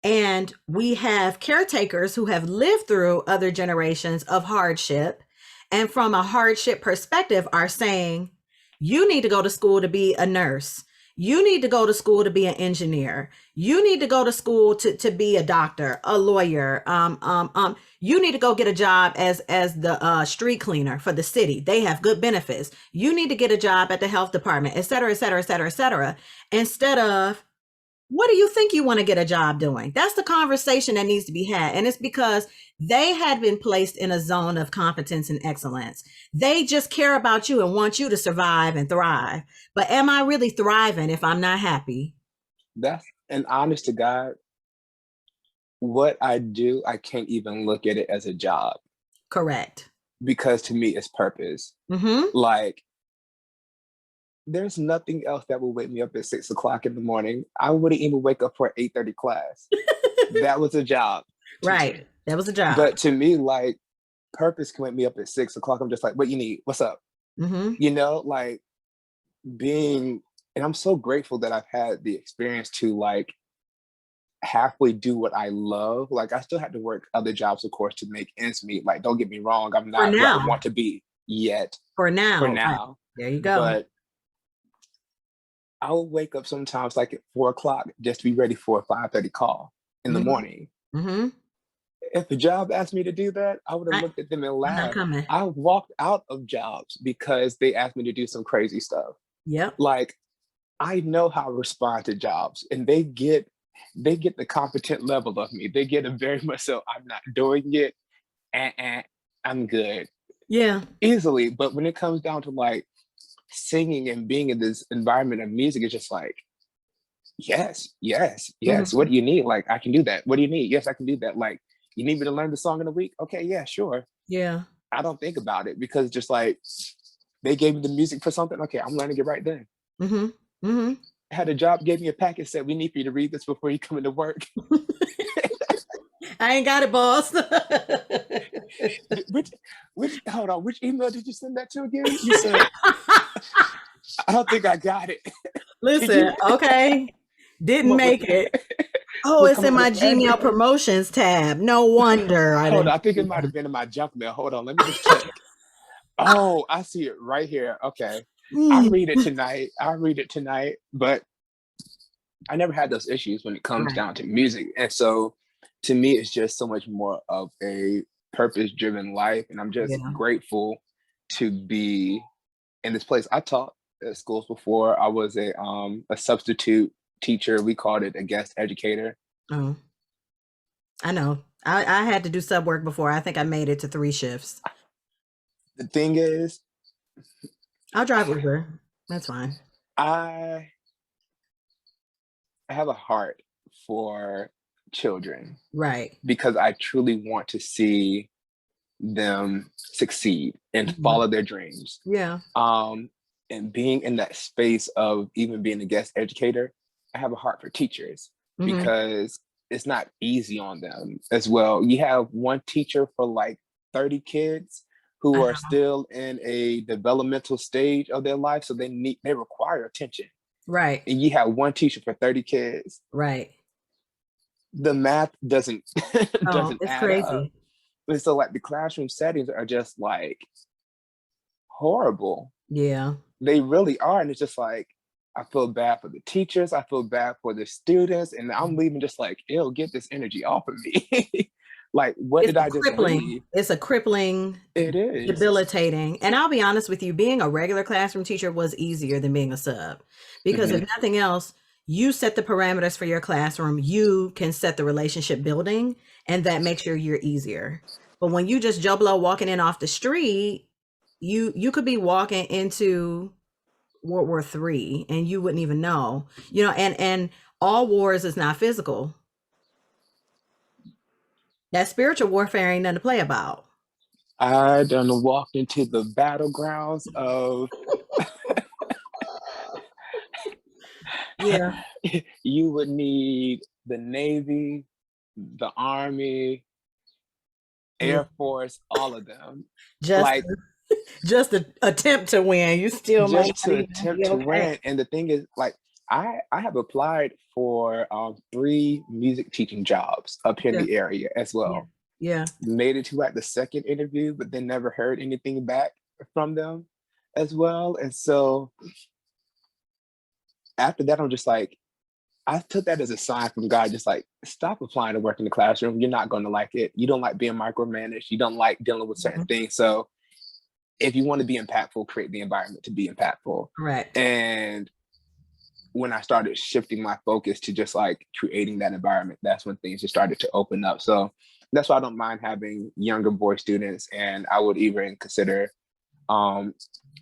[SPEAKER 1] And we have caretakers who have lived through other generations of hardship. And from a hardship perspective, are saying, you need to go to school to be a nurse. You need to go to school to be an engineer. You need to go to school to be a doctor, a lawyer. You need to go get a job as the street cleaner for the city. They have good benefits. You need to get a job at the health department, et cetera, et cetera, et cetera, et cetera. Instead of, what do you think you want to get a job doing? That's the conversation that needs to be had. And it's because they had been placed in a zone of competence and excellence. They just care about you and want you to survive and thrive. But am I really thriving if I'm not happy?
[SPEAKER 2] That's And honest to God, what I do, I can't even look at it as a job
[SPEAKER 1] Correct.
[SPEAKER 2] because to me it's purpose.
[SPEAKER 1] Mm-hmm.
[SPEAKER 2] Like there's nothing else that will wake me up at 6 o'clock in the morning. I wouldn't even wake up for an 8:30 class. That was a job, teaching.
[SPEAKER 1] Right. That was a job.
[SPEAKER 2] But to me, like purpose can wake me up at 6 o'clock. I'm just like, what you need? What's up?
[SPEAKER 1] Mm-hmm.
[SPEAKER 2] Like being, and I'm so grateful that I've had the experience to like halfway do what I love. Like I still had to work other jobs, of course, to make ends meet. Like, don't get me wrong, I'm
[SPEAKER 1] For
[SPEAKER 2] not where I
[SPEAKER 1] now.
[SPEAKER 2] want to be yet
[SPEAKER 1] For
[SPEAKER 2] for
[SPEAKER 1] now. Right.
[SPEAKER 2] now.
[SPEAKER 1] There you go.
[SPEAKER 2] But I will wake up sometimes like at 4 o'clock just to be ready for a 5:30 call in the
[SPEAKER 1] Mm-hmm.
[SPEAKER 2] morning.
[SPEAKER 1] Mm-hmm.
[SPEAKER 2] If a job asked me to do that, I would have looked at them and
[SPEAKER 1] I'm not
[SPEAKER 2] laughed.
[SPEAKER 1] coming.
[SPEAKER 2] I walked out of jobs because they asked me to do some crazy stuff.
[SPEAKER 1] Yep.
[SPEAKER 2] Like I know how to respond to jobs, and they get the competent level of me. They get a very much so I'm not doing it, and I'm good
[SPEAKER 1] Yeah.
[SPEAKER 2] easily. But when it comes down to like singing and being in this environment of music, it's just like yes, yes, yes.
[SPEAKER 1] Mm-hmm.
[SPEAKER 2] What do you need? Like I can do that. What do you need? Yes, I can do that. Like you need me to learn the song in a week? Okay, yeah, sure.
[SPEAKER 1] Yeah.
[SPEAKER 2] I don't think about it because just like they gave me the music for something. Okay, I'm learning it right then.
[SPEAKER 1] Mm-hmm. Mm-hmm.
[SPEAKER 2] Had a job, gave me a package, said we need for you to read this before you come into work.
[SPEAKER 1] I ain't got it, boss.
[SPEAKER 2] which hold on, which email did you send that to again? You said I don't think I got it. Did
[SPEAKER 1] Listen,
[SPEAKER 2] you
[SPEAKER 1] okay. Didn't
[SPEAKER 2] what,
[SPEAKER 1] make it. Oh,
[SPEAKER 2] what
[SPEAKER 1] it's
[SPEAKER 2] come
[SPEAKER 1] in
[SPEAKER 2] up
[SPEAKER 1] my
[SPEAKER 2] with the
[SPEAKER 1] Gmail
[SPEAKER 2] address?
[SPEAKER 1] promotions tab. No wonder I
[SPEAKER 2] Hold on,
[SPEAKER 1] didn't
[SPEAKER 2] I think
[SPEAKER 1] see
[SPEAKER 2] it might
[SPEAKER 1] that.
[SPEAKER 2] have been in my junk mail. Hold on, let me just check. Oh, I see it right here. Okay.
[SPEAKER 1] Mm.
[SPEAKER 2] I'll read it tonight. But I never had those issues when it comes
[SPEAKER 1] Right.
[SPEAKER 2] down to music. And so to me, it's just so much more of a purpose driven life. And I'm just
[SPEAKER 1] Yeah.
[SPEAKER 2] grateful to be in this place. I taught at schools before. I was a substitute teacher. We called it a guest educator.
[SPEAKER 1] Oh, I know. I had to do sub work before. I think I made it to 3 shifts.
[SPEAKER 2] The thing is,
[SPEAKER 1] I'll drive Uber. That's fine.
[SPEAKER 2] I have a heart for children
[SPEAKER 1] Right.
[SPEAKER 2] because I truly want to see them succeed and
[SPEAKER 1] Mhm.
[SPEAKER 2] follow their dreams.
[SPEAKER 1] Yeah.
[SPEAKER 2] Um, and being in that space of even being a guest educator, I have a heart for teachers
[SPEAKER 1] Hmm.
[SPEAKER 2] because it's not easy on them as well. You have one teacher for like 30 kids
[SPEAKER 1] I
[SPEAKER 2] who are
[SPEAKER 1] know.
[SPEAKER 2] still in a developmental stage of their life, so they require attention.
[SPEAKER 1] Right.
[SPEAKER 2] And you have one teacher for 30 kids.
[SPEAKER 1] Right.
[SPEAKER 2] The math doesn't
[SPEAKER 1] Oh,
[SPEAKER 2] doesn't
[SPEAKER 1] it's
[SPEAKER 2] add up.
[SPEAKER 1] crazy.
[SPEAKER 2] And so like the classroom settings are just like horrible.
[SPEAKER 1] Yeah.
[SPEAKER 2] They really are. And it's just like, I feel bad for the teachers. I feel bad for the students. And I'm leaving just like, ew, get this energy off of me. Like, what
[SPEAKER 1] It's
[SPEAKER 2] did
[SPEAKER 1] a
[SPEAKER 2] I just
[SPEAKER 1] crippling.
[SPEAKER 2] read?
[SPEAKER 1] It's a crippling,
[SPEAKER 2] It is.
[SPEAKER 1] debilitating. And I'll be honest with you, being a regular classroom teacher was easier than being a sub. Because if
[SPEAKER 2] Mhm.
[SPEAKER 1] nothing else, you set the parameters for your classroom, you can set the relationship building, and that makes your year easier. But when you just Joe Blow walking in off the street, you could be walking into World War III and you wouldn't even know. And all wars is not physical. That spiritual warfare ain't nothing to play about.
[SPEAKER 2] I done walked into the battlegrounds of
[SPEAKER 1] Yeah.
[SPEAKER 2] you would need the Navy, the Army,
[SPEAKER 1] Yeah.
[SPEAKER 2] Air Force, all of them.
[SPEAKER 1] Just
[SPEAKER 2] Like
[SPEAKER 1] just to attempt to win. You still might
[SPEAKER 2] just
[SPEAKER 1] not
[SPEAKER 2] to
[SPEAKER 1] even
[SPEAKER 2] attempt
[SPEAKER 1] be
[SPEAKER 2] to
[SPEAKER 1] okay.
[SPEAKER 2] win. And the thing is, like, I have applied for 3 music teaching jobs up here in
[SPEAKER 1] Yeah.
[SPEAKER 2] the area as
[SPEAKER 1] Yeah.
[SPEAKER 2] well.
[SPEAKER 1] Yeah.
[SPEAKER 2] Made it to like the second interview, but then never heard anything back from them as well. And so after that, I'm just like, I took that as a sign from God, just like, stop applying to work in the classroom. You're not going to like it. You don't like being micromanaged. You don't like dealing with certain
[SPEAKER 1] Mhm.
[SPEAKER 2] things. So if you want to be impactful, create the environment to be impactful.
[SPEAKER 1] Correct.
[SPEAKER 2] And when I started shifting my focus to just like creating that environment, that's when things just started to open up. So that's why I don't mind having younger boy students. And I would even consider, um,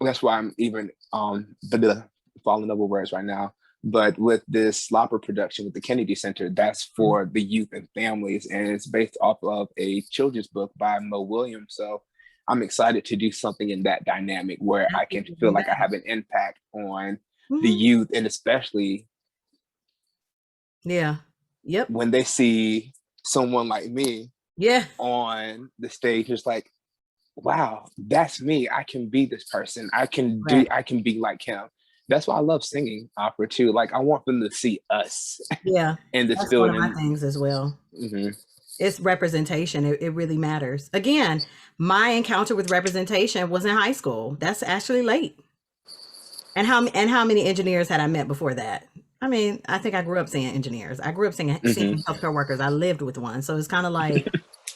[SPEAKER 2] that's why I'm even falling over words right now, But with this Slopper production with the Kennedy Center, that's for the youth and families, and it's based off of a children's book by Mo Williams. So I'm excited to do something in that dynamic where I can feel like I have an impact on the youth, and especially when they see someone like me on the stage, it's like, wow, that's me. I can be this person. I can be like him. That's why I love singing opera too. Like, I want them to see us in this
[SPEAKER 1] that's
[SPEAKER 2] field.
[SPEAKER 1] one of my things as well. It's representation. It really matters. Again, my encounter with representation was in high school. That's actually late. And how many engineers had I met before that? I mean, I think I grew up seeing engineers. I grew up seeing healthcare workers. I lived with one. So it's kind of like,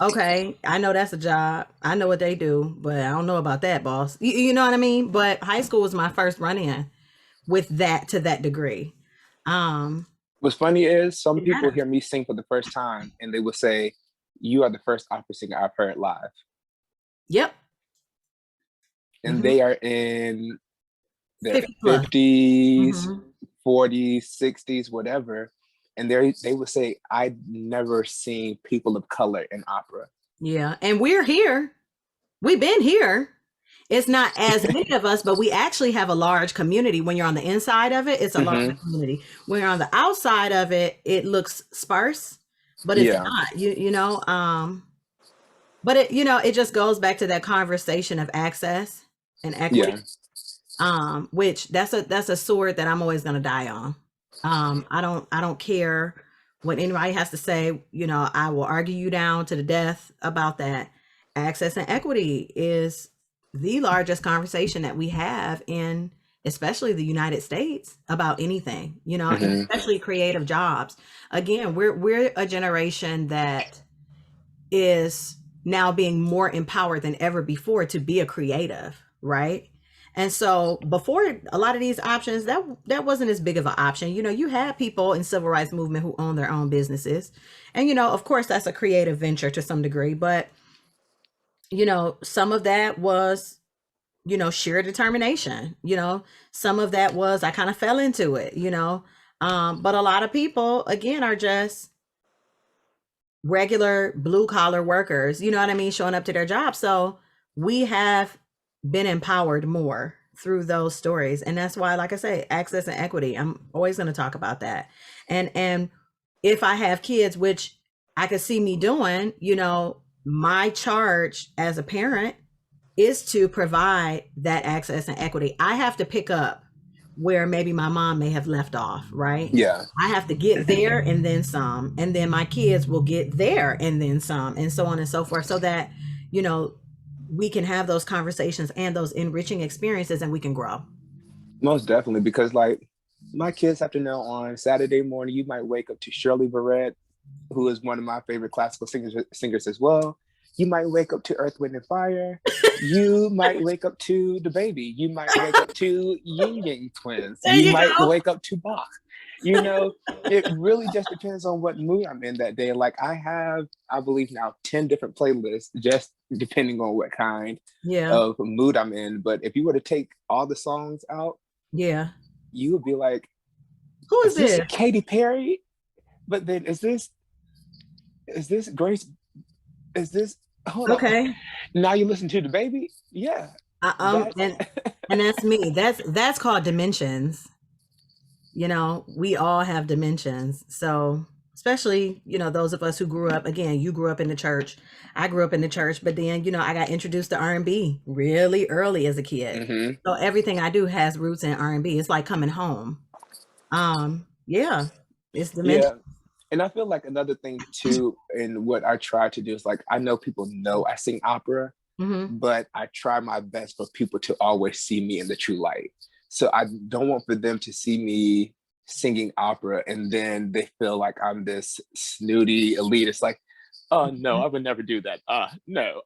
[SPEAKER 1] okay, I know that's a job. I know what they do, but I don't know about that, boss. You know what I mean? But high school was my first run-in with that to that degree.
[SPEAKER 2] What's funny is some people hear me sing for the first time and they would say, you are the first opera singer I've heard live.
[SPEAKER 1] Yep.
[SPEAKER 2] And they are in their 50s, 40s, 60s, whatever. And they would say, I'd never seen people of color in opera.
[SPEAKER 1] Yeah. And we're here. We've been here. It's not as many of us, but we actually have a large community. When you're on the inside of it, it's a large community. When you're on the outside of it, it looks sparse, but it's not, you know, but it, you know, it just goes back to that conversation of access and equity, which that's a sword that I'm always going to die on. I don't care what anybody has to say. You know, I will argue you down to the death about that. Access and equity is the largest conversation that we have in especially the United States about anything, you know, especially creative jobs. Again, we're a generation that is now being more empowered than ever before to be a creative, right? And so before, a lot of these options, that wasn't as big of an option. You know, you had people in civil rights movement who own their own businesses. And, you know, of course, that's a creative venture to some degree, but you know, some of that was, you know, sheer determination. You know, some of that was I kind of fell into it, you know. But a lot of people, again, are just regular blue collar workers, you know what I mean, showing up to their job. So we have been empowered more through those stories. And that's why, like I say, access and equity, I'm always going to talk about that. And if I have kids, which I could see me doing, you know, my charge as a parent is to provide that access and equity. I have to pick up where maybe my mom may have left off, right?
[SPEAKER 2] Yeah.
[SPEAKER 1] I have to get there and then some, and then my kids will get there and then some, and so on and so forth, so that, you know, we can have those conversations and those enriching experiences and we can grow.
[SPEAKER 2] Most definitely, because like my kids have to know on Saturday morning, you might wake up to Shirley Barrett, who is one of my favorite classical singers as well. You might wake up to Earth, Wind, and Fire. You might wake up to the Baby. You might wake up to Yin Yang Twins. You might wake up to Bach. You know, it really just depends on what mood I'm in that day. Like I have, I believe now 10 different playlists, just depending on what kind of mood I'm in. But if you were to take all the songs out, you would be like,
[SPEAKER 1] who is this?
[SPEAKER 2] Katy Perry? But then is this Grace? Is this hold on. Now you listen to the Baby? Yeah.
[SPEAKER 1] And that's me. That's called dimensions. You know, we all have dimensions. So especially, you know, those of us who grew up, again, you grew up in the church. I grew up in the church, but then, you know, I got introduced to R&B really early as a kid. So everything I do has roots in R&B. It's like coming home. It's dimensions.
[SPEAKER 2] Yeah. And I feel like another thing too, and what I try to do is like, I know people know I sing opera, but I try my best for people to always see me in the true light. So I don't want for them to see me singing opera and then they feel like I'm this snooty elitist, like, oh no, I would never do that. No.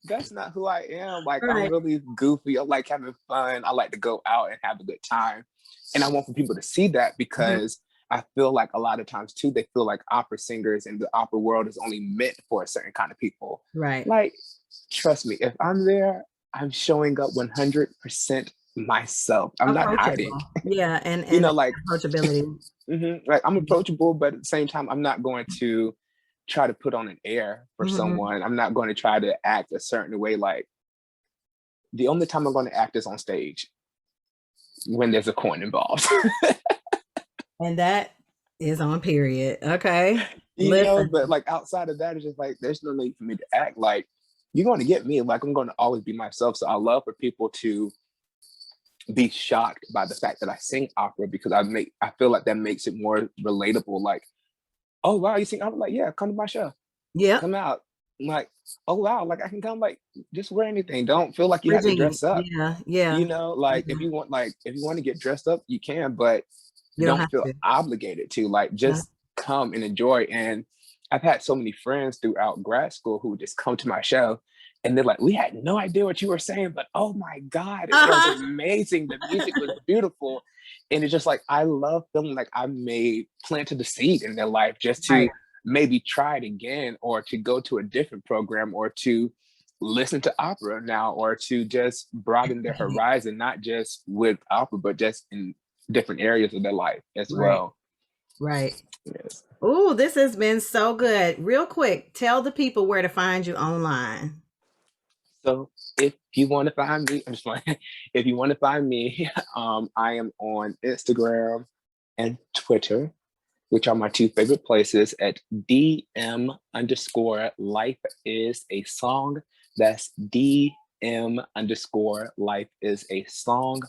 [SPEAKER 2] That's not who I am. Like, I'm really goofy. I like having fun. I like to go out and have a good time. And I want for people to see that because I feel like a lot of times too, they feel like opera singers in the opera world is only meant for a certain kind of people.
[SPEAKER 1] Right.
[SPEAKER 2] Like, trust me, if I'm there, I'm showing up 100% myself. I'm not hiding.
[SPEAKER 1] Approachable. Yeah,
[SPEAKER 2] You
[SPEAKER 1] and
[SPEAKER 2] know, like,
[SPEAKER 1] approachability.
[SPEAKER 2] like I'm approachable, but at the same time, I'm not going to try to put on an air for
[SPEAKER 1] Mhm.
[SPEAKER 2] someone. I'm not going to try to act a certain way. Like, the only time I'm going to act is on stage when there's a coin involved.
[SPEAKER 1] And that is on period. Okay.
[SPEAKER 2] You know, but
[SPEAKER 1] Listen.
[SPEAKER 2] like outside of that, it's just like there's no need for me to act like you're going to get me. Like, I'm going to always be myself. So I love for people to be shocked by the fact that I sing opera, because I feel like that makes it more relatable. Like, oh wow, you sing opera? Like, yeah, come to my show.
[SPEAKER 1] Yep.
[SPEAKER 2] Come out. I'm like, oh wow, like I can come, like, just wear anything. Don't feel like you have to
[SPEAKER 1] Bridging.
[SPEAKER 2] dress up.
[SPEAKER 1] Yeah, yeah.
[SPEAKER 2] You know, like
[SPEAKER 1] Yeah.
[SPEAKER 2] if you want to get dressed up, you can, but
[SPEAKER 1] You don't
[SPEAKER 2] don't
[SPEAKER 1] have
[SPEAKER 2] feel
[SPEAKER 1] to.
[SPEAKER 2] obligated to. Like,
[SPEAKER 1] Yeah.
[SPEAKER 2] just come and enjoy. And I've had so many friends throughout grad school who would just come to my show and they're like, we had no idea what you were saying, but oh my God, it was
[SPEAKER 1] Uh-huh.
[SPEAKER 2] amazing. The music was beautiful. And it's just like, I love feeling like I planted a seed in their life just
[SPEAKER 1] Right.
[SPEAKER 2] to maybe try it again, or to go to a different program, or to listen to opera now, or to just broaden their horizon, not just with opera, but just in different areas of their life as
[SPEAKER 1] Right.
[SPEAKER 2] well.
[SPEAKER 1] Right.
[SPEAKER 2] Yes.
[SPEAKER 1] Oh, this has been so good. Real quick, tell the people where to find you online.
[SPEAKER 2] So if you want to find me, I'm just like, if you want to find me, I am on Instagram and Twitter, which are my two favorite places, at DM underscore life is a song. That's DM underscore life is a song.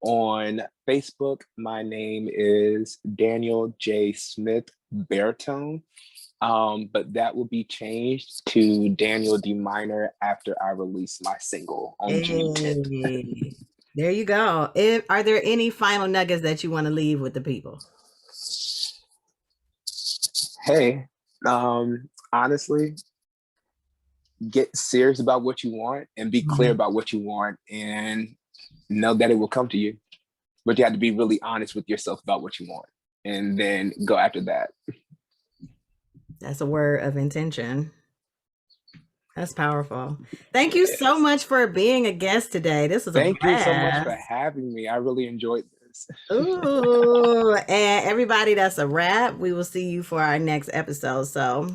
[SPEAKER 2] On Facebook, my name is Daniel J. Smith Baritone. But that will be changed to Daniel D. Minor after I release my single on June 10th.
[SPEAKER 1] Hey, there you go. Are there any final nuggets that you want to leave with the people?
[SPEAKER 2] Hey, honestly, get serious about what you want and be clear
[SPEAKER 1] Mhm.
[SPEAKER 2] about what you want, and know that it will come to you. But you have to be really honest with yourself about what you want, and then go after that.
[SPEAKER 1] That's a word of intention. That's powerful. Thank you so
[SPEAKER 2] Yes.
[SPEAKER 1] much for being a guest today. This was a
[SPEAKER 2] Thank you so much for
[SPEAKER 1] blast.
[SPEAKER 2] having me. I really enjoyed this.
[SPEAKER 1] Ooh, and everybody, that's a wrap. We will see you for our next episode. So